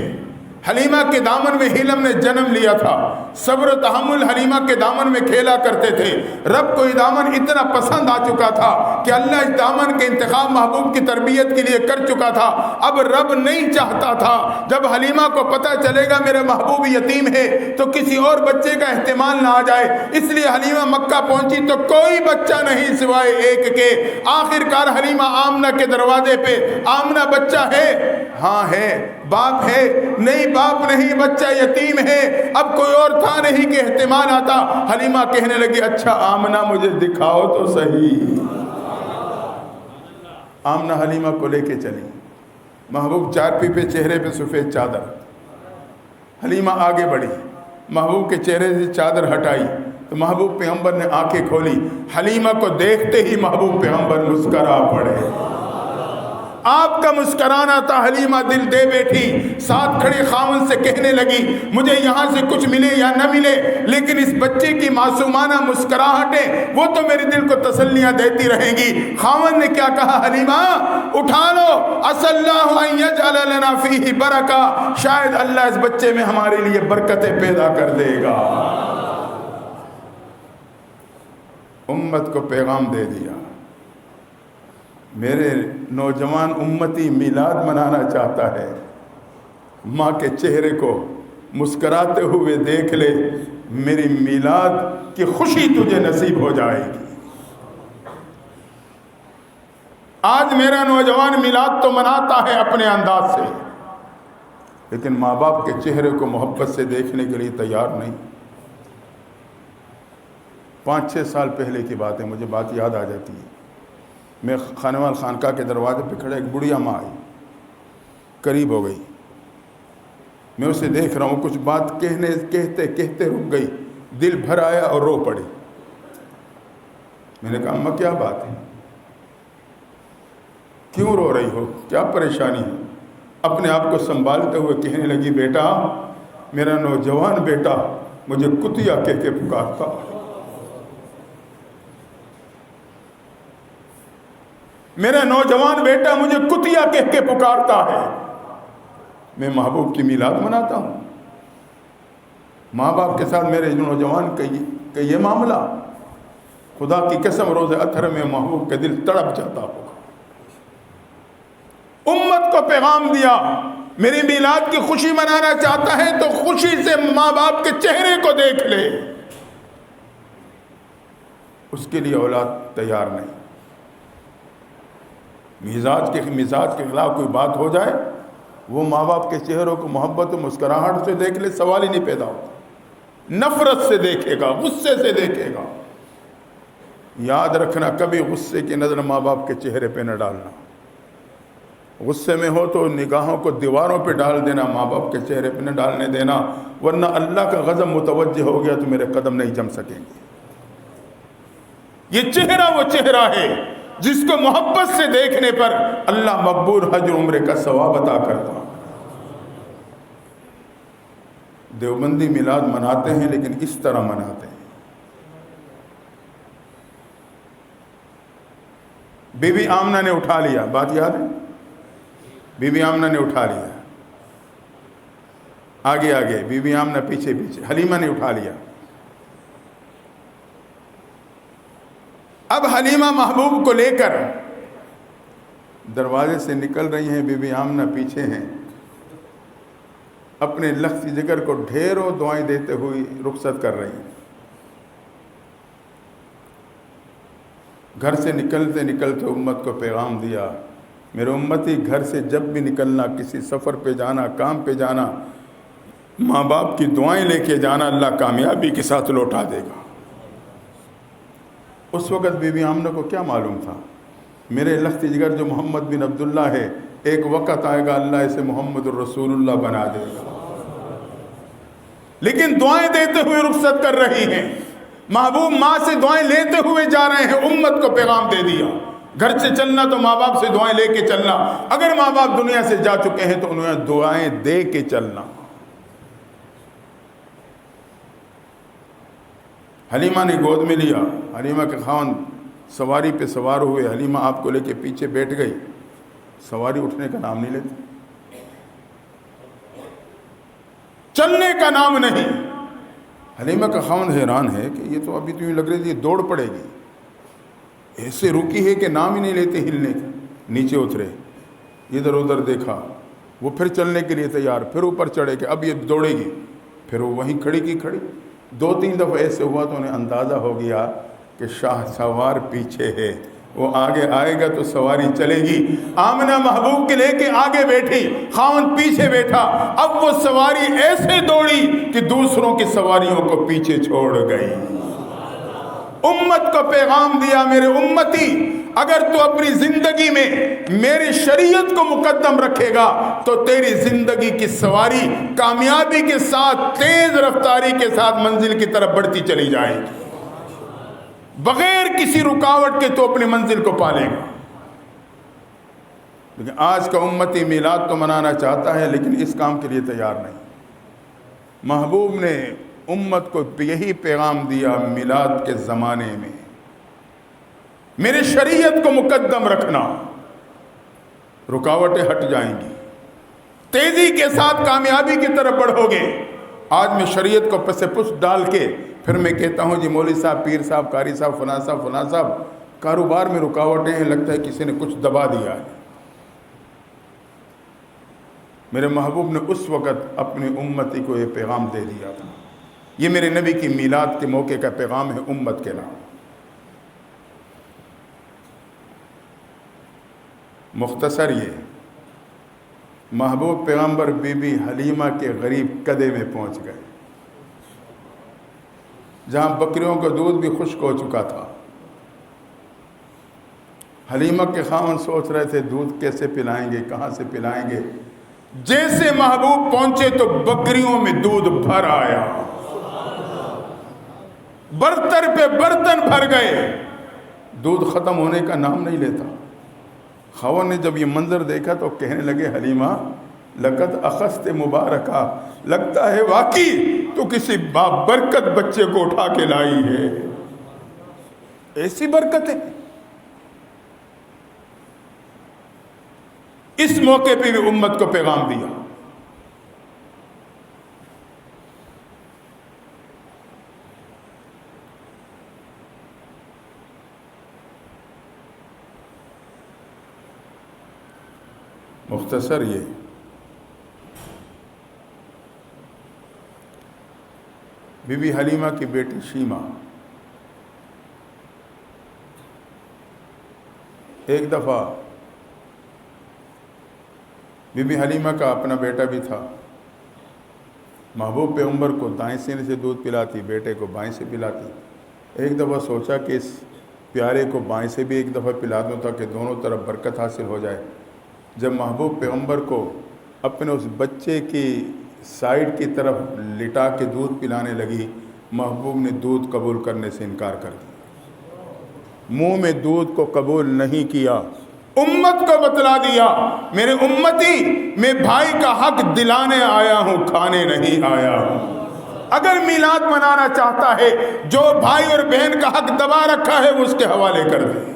حلیمہ کے دامن میں حلم نے جنم لیا تھا، صبر و تحمل حلیمہ کے دامن میں کھیلا کرتے تھے۔ رب کو یہ دامن اتنا پسند آ چکا تھا کہ اللہ اس دامن کے انتخاب محبوب کی تربیت کے لیے کر چکا تھا۔ اب رب نہیں چاہتا تھا جب حلیمہ کو پتہ چلے گا میرے محبوب یتیم ہے تو کسی اور بچے کا احتمال نہ آ جائے، اس لیے حلیمہ مکہ پہنچی تو کوئی بچہ نہیں سوائے ایک کے۔ آخر کار حلیمہ آمنہ کے دروازے پہ، آمنہ بچہ ہے؟ ہاں ہے۔ باپ ہے؟ نہیں باپ نہیں، بچہ یتیم ہے۔ اب کوئی اور تھا نہیں کہ احتمال آتا۔ حلیمہ کہنے لگی اچھا آمنہ مجھے دکھاؤ تو صحیح۔ آمنہ حلیمہ کو لے کے چلی، محبوب چارپی پہ، چہرے پہ سفید چادر۔ حلیمہ آگے بڑھی، محبوب کے چہرے سے چادر ہٹائی تو محبوب پیغمبر نے آنکھیں کھولی۔ حلیمہ کو دیکھتے ہی محبوب پیغمبر مسکرا پڑے۔ آپ کا مسکرانا تھا، حلیمہ دل دے بیٹھی، ساتھ کھڑے خاوند سے کہنے لگی مجھے یہاں سے کچھ ملے یا نہ ملے لیکن اس بچے کی معصومانہ مسکراہٹیں وہ تو میرے دل کو تسلیاں دیتی رہیں گی۔ خاوند نے کیا کہا؟ حلیمہ اٹھا لو، عسى اللہ ان یجعل لنا فیہ برکہ، شاید اللہ اس بچے میں ہمارے لیے برکتیں پیدا کر دے گا۔ امت کو پیغام دے دیا، میرے نوجوان امتی میلاد منانا چاہتا ہے، ماں کے چہرے کو مسکراتے ہوئے دیکھ لے، میری میلاد کی خوشی تجھے نصیب ہو جائے گی۔ آج میرا نوجوان میلاد تو مناتا ہے اپنے انداز سے، لیکن ماں باپ کے چہرے کو محبت سے دیکھنے کے لیے تیار نہیں۔ 5-6 سال پہلے کی بات ہے، مجھے بات یاد آ جاتی ہے۔ میں خانوال خانقاہ کے دروازے پہ کھڑا، ایک بڑھیا ماں آئی، قریب ہو گئی، میں اسے دیکھ رہا ہوں، کچھ بات کہتے کہتے رک گئی، دل بھر آیا اور رو پڑی۔ میں نے کہا اماں کیا بات ہے، کیوں رو رہی ہو، کیا پریشانی ہے؟ اپنے آپ کو سنبھالتے ہوئے کہنے لگی بیٹا، میرا نوجوان بیٹا مجھے کتیا کہہ کے پکارتا، میرا نوجوان بیٹا مجھے کتیا کہہ کے پکارتا ہے۔ میں محبوب کی میلاد مناتا ہوں، ماں باپ کے ساتھ میرے نوجوان کا یہ معاملہ، خدا کی قسم روز اطہر میں محبوب کا دل تڑپ جاتا ہوگا۔ امت کو پیغام دیا میری میلاد کی خوشی منانا چاہتا ہے تو خوشی سے ماں باپ کے چہرے کو دیکھ لے۔ اس کے لیے اولاد تیار نہیں، مزاج کے خلاف کوئی بات ہو جائے، وہ ماں باپ کے چہروں کو محبت و مسکراہٹ سے دیکھ لے، سوال ہی نہیں پیدا ہوتا، نفرت سے دیکھے گا، غصے سے دیکھے گا۔ یاد رکھنا کبھی غصے کی نظر ماں باپ کے چہرے پہ نہ ڈالنا، غصے میں ہو تو نگاہوں کو دیواروں پہ ڈال دینا، ماں باپ کے چہرے پہ نہ ڈالنے دینا، ورنہ اللہ کا غضب متوجہ ہو گیا تو میرے قدم نہیں جم سکیں گے۔ یہ چہرہ وہ چہرہ ہے جس کو محبت سے دیکھنے پر اللہ مقبول حج عمرے کا ثواب عطا کرتا۔ دیوبندی میلاد مناتے ہیں لیکن اس طرح مناتے ہیں۔ بی بی آمنہ نے اٹھا لیا، بات یاد ہے؟ بی بی آمنہ نے اٹھا لیا، آگے آگے، بی بی آمنہ پیچھے پیچھے، حلیمہ نے اٹھا لیا۔ اب حلیمہ محبوب کو لے کر دروازے سے نکل رہی ہیں، بی بی آمنہ پیچھے ہیں، اپنے لخت جگر کو ڈھیروں دعائیں دیتے ہوئی رخصت کر رہی ہیں۔ گھر سے نکلتے نکلتے امت کو پیغام دیا، میرے امتی گھر سے جب بھی نکلنا، کسی سفر پہ جانا، کام پہ جانا، ماں باپ کی دعائیں لے کے جانا، اللہ کامیابی کے ساتھ لوٹا دے گا۔ اس وقت بی بی آمنہ کو کیا معلوم تھا؟ میرے لخت جگر جو محمد بن عبداللہ ہے، ایک وقت آئے گا اللہ اسے محمد الرسول اللہ بنا دے گا، لیکن دعائیں دیتے ہوئے رخصت کر رہی ہیں۔ محبوب ماں سے دعائیں لیتے ہوئے جا رہے ہیں، امت کو پیغام دے دیا، گھر سے چلنا تو ماں باپ سے دعائیں لے کے چلنا، اگر ماں باپ دنیا سے جا چکے ہیں تو انہیں دعائیں دے کے چلنا۔ حلیمہ نے گود میں لیا، حلیمہ کے خاوند سواری پہ سوار ہوئے، حلیمہ آپ کو لے کے پیچھے بیٹھ گئی، سواری اٹھنے کا نام نہیں لیتی، چلنے کا نام نہیں۔ حلیمہ کا خاوند حیران ہے کہ یہ تو ابھی تو یوں لگ رہی تھی دوڑ پڑے گی، ایسے رکی ہے کہ نام ہی نہیں لیتے ہلنے کا۔ نیچے اترے، ادھر ادھر دیکھا، وہ پھر چلنے کے لیے تیار، پھر اوپر چڑھے کہ اب یہ دوڑے گی، پھر وہ وہیں کھڑی کی کھڑی۔ 2-3 دفعہ ایسے ہوا تو انہیں اندازہ ہو گیا کہ شاہ سوار پیچھے ہے، وہ آگے آئے گا تو سواری چلے گی۔ آمنہ محبوب کے لے کے آگے بیٹھی، خاوند پیچھے بیٹھا، اب وہ سواری ایسے دوڑی کہ دوسروں کی سواریوں کو پیچھے چھوڑ گئی۔ امت کو پیغام دیا، میرے امتی اگر تو اپنی زندگی میں میری شریعت کو مقدم رکھے گا تو تیری زندگی کی سواری کامیابی کے ساتھ تیز رفتاری کے ساتھ منزل کی طرف بڑھتی چلی جائے گی، بغیر کسی رکاوٹ کے تو اپنی منزل کو پالے گا۔ لیکن آج کا امتی میلاد تو منانا چاہتا ہے لیکن اس کام کے لیے تیار نہیں۔ محبوب نے امت کو یہی پیغام دیا میلاد کے زمانے میں، میری شریعت کو مقدم رکھنا، رکاوٹیں ہٹ جائیں گی، تیزی کے ساتھ کامیابی کی طرف بڑھو گے۔ آج میں شریعت کو پس پس ڈال کے پھر میں کہتا ہوں جی مولوی صاحب، پیر صاحب، قاری صاحب، فلاں صاحب، کاروبار میں رکاوٹیں ہیں، لگتا ہے کسی نے کچھ دبا دیا ہے۔ میرے محبوب نے اس وقت اپنی امتی کو یہ پیغام دے دیا تھا۔ یہ میرے نبی کی میلاد کے موقع کا پیغام ہے امت کے نام۔ مختصر یہ محبوب پیغمبر بی بی حلیمہ کے غریب قدے میں پہنچ گئے، جہاں بکریوں کا دودھ بھی خشک ہو چکا تھا۔ حلیمہ کے خاوند سوچ رہے تھے دودھ کیسے پلائیں گے، کہاں سے پلائیں گے۔ جیسے محبوب پہنچے تو بکریوں میں دودھ بھر آیا، برتن پہ برتن بھر گئے، دودھ ختم ہونے کا نام نہیں لیتا۔ خاوند نے جب یہ منظر دیکھا تو کہنے لگے حلیمہ لقد اخذت مبارکہ، لگتا ہے واقعی تو کسی بابرکت بچے کو اٹھا کے لائی ہے، ایسی برکت ہے۔ اس موقع پہ بھی امت کو پیغام دیا۔ مختصر یہ بی بی حلیمہ کی بیٹی شیمہ ایک دفعہ، بی بی حلیمہ کا اپنا بیٹا بھی تھا، محبوب پیغمبر کو دائیں سینے سے دودھ پلاتی، بیٹے کو بائیں سے پلاتی۔ ایک دفعہ سوچا کہ اس پیارے کو بائیں سے بھی ایک دفعہ پلا دوں تاکہ دونوں طرف برکت حاصل ہو جائے۔ جب محبوب پیغمبر کو اپنے اس بچے کی سائیڈ کی طرف لٹا کے دودھ پلانے لگی، محبوب نے دودھ قبول کرنے سے انکار کر دیا، منہ میں دودھ کو قبول نہیں کیا۔ امت کو بتلا دیا میرے امتی میں بھائی کا حق دلانے آیا ہوں، کھانے نہیں آیا ہوں۔ اگر میلاد منانا چاہتا ہے، جو بھائی اور بہن کا حق دبا رکھا ہے وہ اس کے حوالے کر دے۔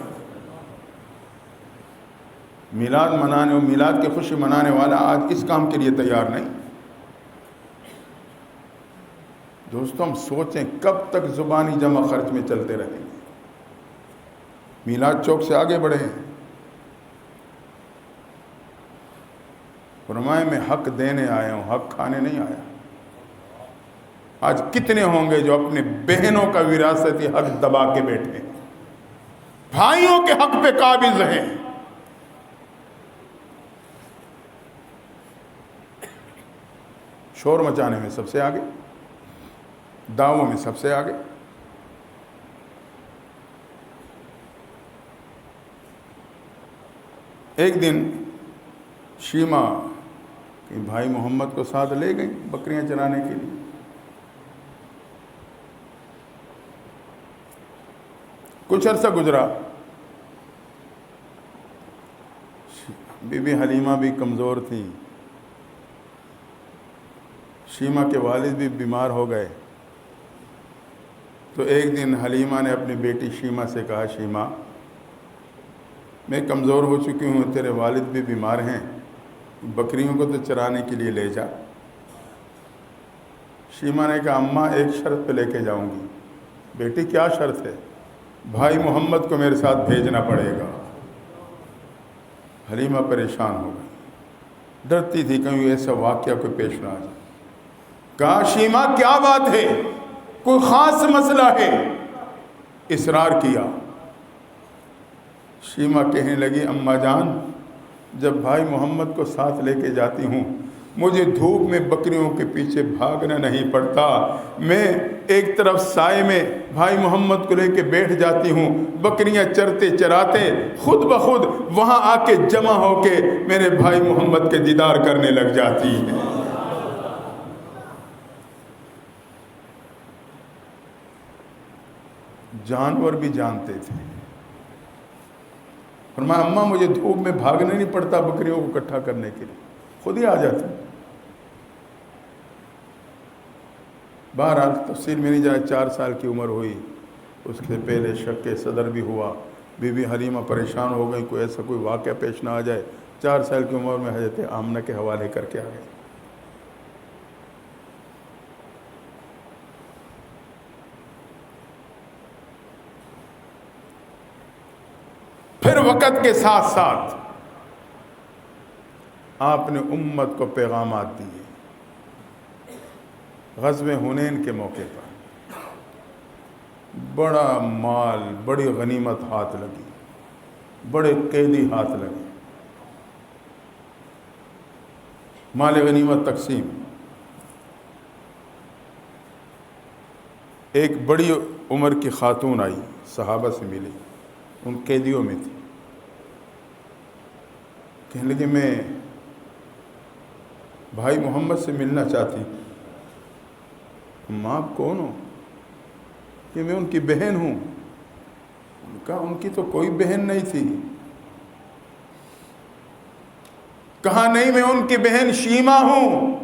میلاد منانے اور میلاد کی خوشی منانے والا آج اس کام کے لیے تیار نہیں۔ دوستو ہم سوچیں کب تک زبانی جمع خرچ میں چلتے رہیں گے؟ میلاد چوک سے آگے بڑھے ہیں۔ فرمائے میں حق دینے آیا ہوں، حق کھانے نہیں آیا۔ آج کتنے ہوں گے جو اپنے بہنوں کا وراثتی حق دبا کے بیٹھے ہیں؟ بھائیوں کے حق پہ قابض ہیں. شور مچانے میں سب سے آگے، دعووں میں سب سے آگے. ایک دن شیما کہ بھائی محمد کو ساتھ لے گئی بکریاں چرانے کے لیے. کچھ عرصہ گزرا، بی بی حلیمہ بھی کمزور تھی، شیما کے والد بھی بیمار ہو گئے. تو ایک دن حلیمہ نے اپنی بیٹی شیما سے کہا، شیما میں کمزور ہو چکی ہوں، تیرے والد بھی بیمار ہیں، بکریوں کو تو چرانے کے لیے لے جا. شیما نے کہا، اماں ایک شرط پہ لے کے جاؤں گی. بیٹی کیا شرط ہے؟ بھائی محمد کو میرے ساتھ بھیجنا پڑے گا. حلیمہ پریشان ہو گئی، ڈرتی تھی کہیں ایسا واقعہ کوئی پیش نہ آ جائے. کہا، شیما کیا بات ہے، کوئی خاص مسئلہ ہے؟ اصرار کیا. شیما کہنے لگی، اماں جان جب بھائی محمد کو ساتھ لے کے جاتی ہوں مجھے دھوپ میں بکریوں کے پیچھے بھاگنا نہیں پڑتا، میں ایک طرف سائے میں بھائی محمد کو لے کے بیٹھ جاتی ہوں، بکریاں چرتے چراتے خود بخود وہاں آ کے جمع ہو کے میرے بھائی محمد کے دیدار کرنے لگ جاتی ہیں. جانور بھی جانتے تھے. فرمایا، اماں مجھے دھوپ میں بھاگنا نہیں پڑتا بکریوں کو اکٹھا کرنے کے لیے، خود ہی آ جاتے. بہرحال تفصیل میں نہیں جائے، 4 سال کی عمر ہوئی، اس سے پہلے شک صدر بھی ہوا. بی بی حلیمہ پریشان ہو گئی، کوئی ایسا کوئی واقعہ پیش نہ آ جائے. 4 سال کی عمر میں حضرت آمنہ کے حوالے کر کے آ گئے. پھر وقت کے ساتھ ساتھ آپ نے امت کو پیغامات دیے. غزوہ حنین کے موقع پر بڑا مال، بڑی غنیمت ہاتھ لگی، بڑے قیدی ہاتھ لگے. مال غنیمت تقسیم. ایک بڑی عمر کی خاتون آئی، صحابہ سے ملی، ان قیدیوں میں تھی. کہنے لگی، میں بھائی محمد سے ملنا چاہتی ہوں. آپ کون ہو؟ کہ میں ان کی بہن ہوں. کہا، ان کی تو کوئی بہن نہیں تھی. کہا، نہیں میں ان کی بہن شیما ہوں.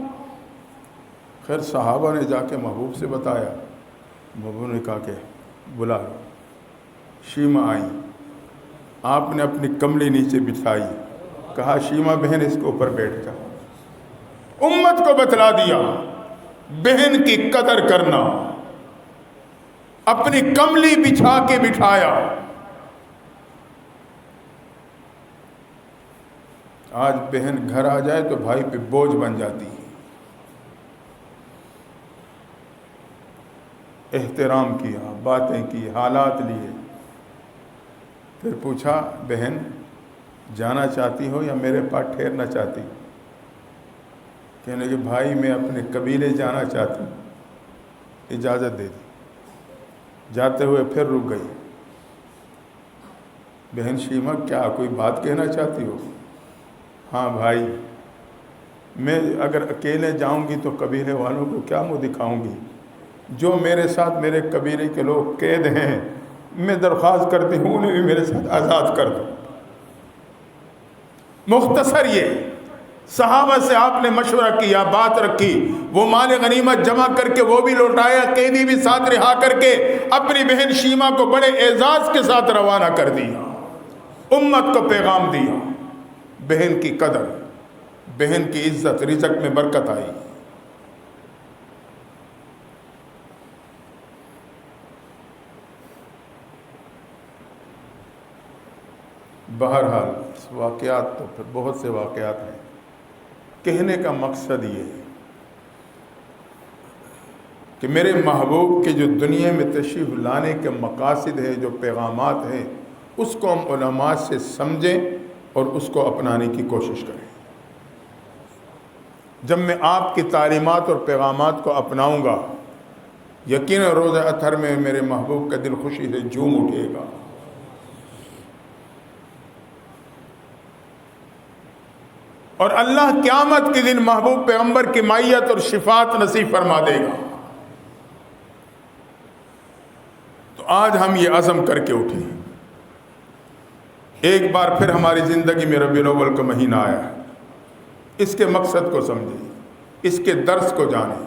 خیر صحابہ نے جا کے محبوب سے بتایا، محبوب نے کہا کہ بلا. شیما آئی، آپ نے اپنی کملی نیچے بچھائی، کہا، شیما بہن اس کے اوپر بیٹھ جا. امت کو بتلا دیا بہن کی قدر کرنا. اپنی کملی بچھا کے بٹھایا. آج بہن گھر آ جائے تو بھائی پہ بوجھ بن جاتی ہے. احترام کیا، باتیں کی، حالات لیے. پھر پوچھا، بہن جانا چاہتی ہو یا میرے پاس ٹھہرنا چاہتی ہو؟ کہنے لگے، بھائی میں اپنے قبیلے جانا چاہتی ہوں. اجازت دے دی. جاتے ہوئے پھر رک گئی. بہن شیما کیا کوئی بات کہنا چاہتی ہو؟ ہاں بھائی، میں اگر اکیلے جاؤں گی تو قبیلے والوں کو کیا منہ دکھاؤں گی؟ جو میرے ساتھ میرے قبیلے کے لوگ قید ہیں میں درخواست کرتی ہوں انہیں بھی میرے ساتھ آزاد کر دو. مختصر یہ صحابہ سے آپ نے مشورہ کیا، بات رکھی، وہ مال غنیمت جمع کر کے وہ بھی لوٹایا، قیدی بھی ساتھ رہا کر کے اپنی بہن شیما کو بڑے اعزاز کے ساتھ روانہ کر دیا. امت کو پیغام دیا، بہن کی قدر، بہن کی عزت، رزق میں برکت آئی. بہرحال واقعات تو پھر بہت سے واقعات ہیں. کہنے کا مقصد یہ ہے کہ میرے محبوب کے جو دنیا میں تشریف لانے کے مقاصد ہیں، جو پیغامات ہیں، اس کو ہم علماء سے سمجھیں اور اس کو اپنانے کی کوشش کریں۔ جب میں آپ کی تعلیمات اور پیغامات کو اپناؤں گا، یقیناً روز اطہر میں میرے محبوب کا دل خوشی سے جھوم اٹھے گا۔ اور اللہ قیامت کے دن محبوب پیغمبر کی معیت اور شفاعت نصیب فرما دے گا۔ تو آج ہم یہ عزم کر کے اٹھیں، ایک بار پھر ہماری زندگی میں ربیع الاول کا مہینہ آیا ہے، اس کے مقصد کو سمجھیں، اس کے درس کو جانیں،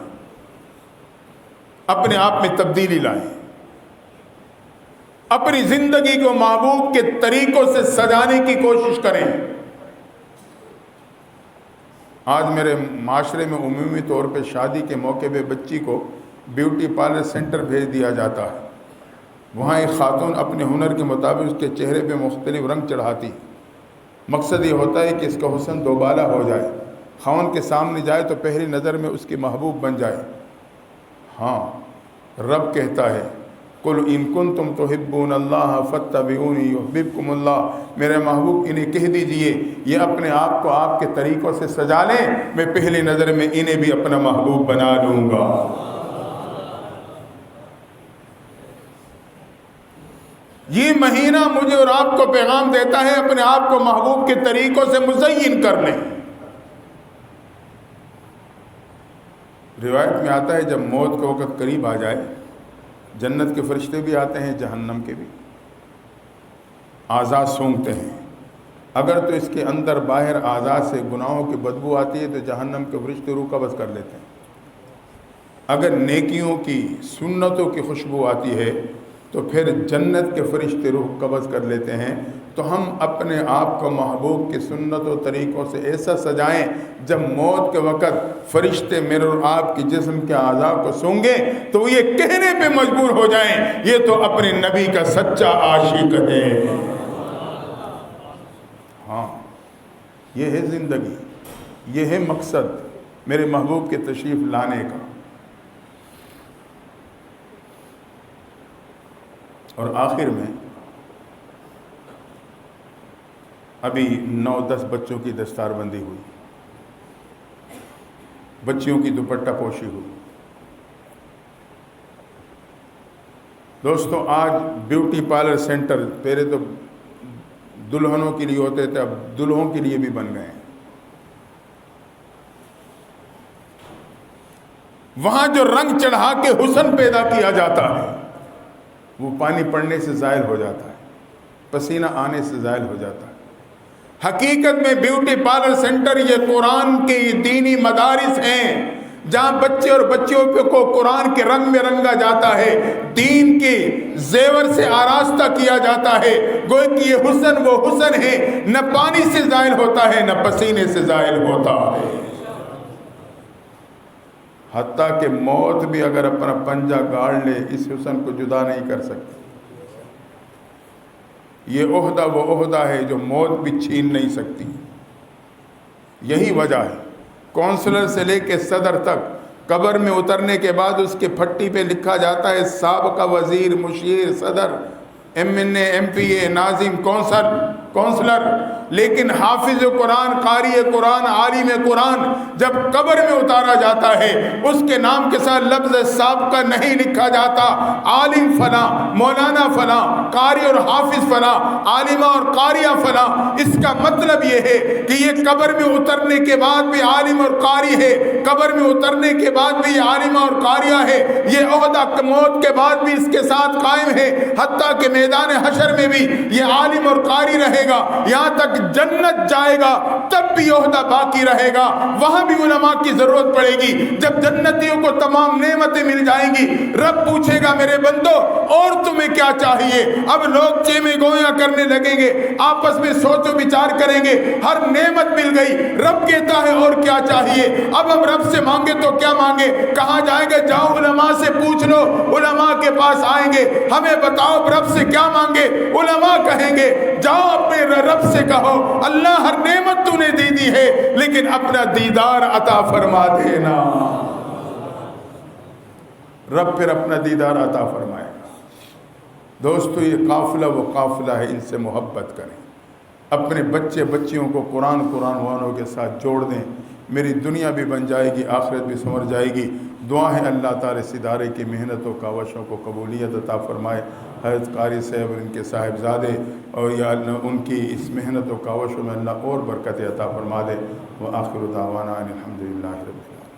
اپنے آپ میں تبدیلی لائیں، اپنی زندگی کو محبوب کے طریقوں سے سجانے کی کوشش کریں۔ آج میرے معاشرے میں عمومی طور پہ شادی کے موقع پہ بچی کو بیوٹی پارلر سینٹر بھیج دیا جاتا ہے، وہاں ایک خاتون اپنے ہنر کے مطابق اس کے چہرے پہ مختلف رنگ چڑھاتی، مقصد یہ ہوتا ہے کہ اس کا حسن دوبالا ہو جائے، خاوند کے سامنے جائے تو پہلی نظر میں اس کی محبوب بن جائے۔ ہاں، رب کہتا ہے قُلْ إِن كُنتُمْ تُحِبُّونَ اللَّهَ فَاتَّبِعُونِي يُحْبِبْكُمُ اللَّهُ، میرے محبوب انہیں کہہ دیجئے یہ اپنے آپ کو آپ کے طریقوں سے سجا لیں، میں پہلی نظر میں انہیں بھی اپنا محبوب بنا لوں گا۔ یہ مہینہ مجھے اور آپ کو پیغام دیتا ہے اپنے آپ کو محبوب کے طریقوں سے مزین کر لیں۔ روایت میں آتا ہے جب موت کا وقت قریب آ جائے، جنت کے فرشتے بھی آتے ہیں، جہنم کے بھی، اعضاء سونگتے ہیں۔ اگر تو اس کے اندر باہر اعضاء سے گناہوں کی بدبو آتی ہے تو جہنم کے فرشتے روح قبض کر لیتے ہیں۔ اگر نیکیوں کی، سنتوں کی خوشبو آتی ہے تو پھر جنت کے فرشتے روح قبض کر لیتے ہیں۔ تو ہم اپنے آپ کو محبوب کی سنت و طریقوں سے ایسا سجائیں جب موت کے وقت فرشتے میرے اور آپ کی جسم کے اعضاء کو سونگیں تو یہ کہنے پہ مجبور ہو جائیں یہ تو اپنے نبی کا سچا عاشق ہے۔ ہاں، یہ ہے زندگی، یہ ہے مقصد میرے محبوب کے تشریف لانے کا۔ اور آخر میں ابھی 9-10 بچوں کی دستار بندی ہوئی، بچیوں کی دوپٹہ پوشی ہوئی۔ دوستو، آج بیوٹی پارلر سینٹر پہلے تو دلہنوں کے لیے ہوتے تھے، اب دلہوں کے لیے بھی بن گئے ہیں۔ وہاں جو رنگ چڑھا کے حسن پیدا کیا جاتا ہے وہ پانی پڑنے سے زائل ہو جاتا ہے، پسینہ آنے سے زائل ہو جاتا ہے۔ حقیقت میں بیوٹی پارلر سینٹر یہ قرآن کے دینی مدارس ہیں جہاں بچے اور بچیوں کو قرآن کے رنگ میں رنگا جاتا ہے، دین کے زیور سے آراستہ کیا جاتا ہے۔ گویا کہ یہ حسن وہ حسن ہے نہ پانی سے زائل ہوتا ہے نہ پسینے سے زائل ہوتا ہے۔ حتیٰ کہ موت بھی اگر اپنا پنجہ گاڑ لے اس حسن کو جدا نہیں کر سکتی۔ یہ عہدہ وہ عہدہ ہے جو موت بھی چھین نہیں سکتی۔ یہی وجہ ہے کونسلر سے لے کے صدر تک قبر میں اترنے کے بعد اس کے پھٹی پہ لکھا جاتا ہے سابقہ وزیر، مشیر، صدر، MNA، MPA، ناظم، کونسلر، لیکن حافظ قرآن، قاری قرآن، عالم قرآن جب قبر میں اتارا جاتا ہے اس کے نام کے ساتھ لفظ سابقہ نہیں لکھا جاتا۔ عالم فلاں، مولانا فلاں، قاری اور حافظ فلاں، عالمہ اور قاریہ فلاں۔ اس کا مطلب یہ ہے کہ یہ قبر میں اترنے کے بعد بھی عالم اور قاری ہے، قبر میں اترنے کے بعد بھی یہ عالمہ اور قاریہ ہے، یہ عہدہ موت کے بعد بھی اس کے ساتھ قائم ہے، حتیٰ کہ میدان حشر میں بھی یہ عالم اور قاری رہے گا، یہاں تک جنت جائے گا تب بھی عہدہ باقی رہے گا۔ وہاں بھی علماء کی ضرورت پڑے گی۔ جب جنتیوں کو تمام نعمتیں مل جائیں گی رب پوچھے گا میرے بندو اور تمہیں کیا چاہیے؟ اب لوگ چیمے گویاں کرنے لگیں گے، آپس میں سوچ و بچار کریں گے، ہر نعمت مل گئی، رب کہتا ہے اور کیا چاہیے؟ اب ہم رب سے مانگے تو کیا مانگے؟ کہاں جائیں گے؟ جاؤ علماء سے پوچھ لو، علماء کے پاس آئیں گے، ہمیں بتاؤ رب سے کیا مانگے؟ علماء کہیں گے جاؤ اپنے رب سے کہو اللہ ہر نعمت تو نے دی ہے لیکن اپنا دیدار عطا فرما دینا۔ رب پھر اپنا دیدار عطا فرمائے گا۔ دوستو یہ قافلہ وہ قافلہ ہے، ان سے محبت کریں، اپنے بچے بچیوں کو قرآن والوں کے ساتھ جوڑ دیں، میری دنیا بھی بن جائے گی، آخرت بھی سنور جائے گی۔ دعا ہے اللہ تعالی اس ادارے کی محنتوں کاوشوں کو قبولیت عطا فرمائے، حضرت قاری صاحب اور ان کے صاحبزادے اور یا اللہ ان کی اس محنت و کاوشوں میں اللہ اور برکت عطا فرما دے۔ وآخر دعوانا ان الحمد للہ رب العالمین۔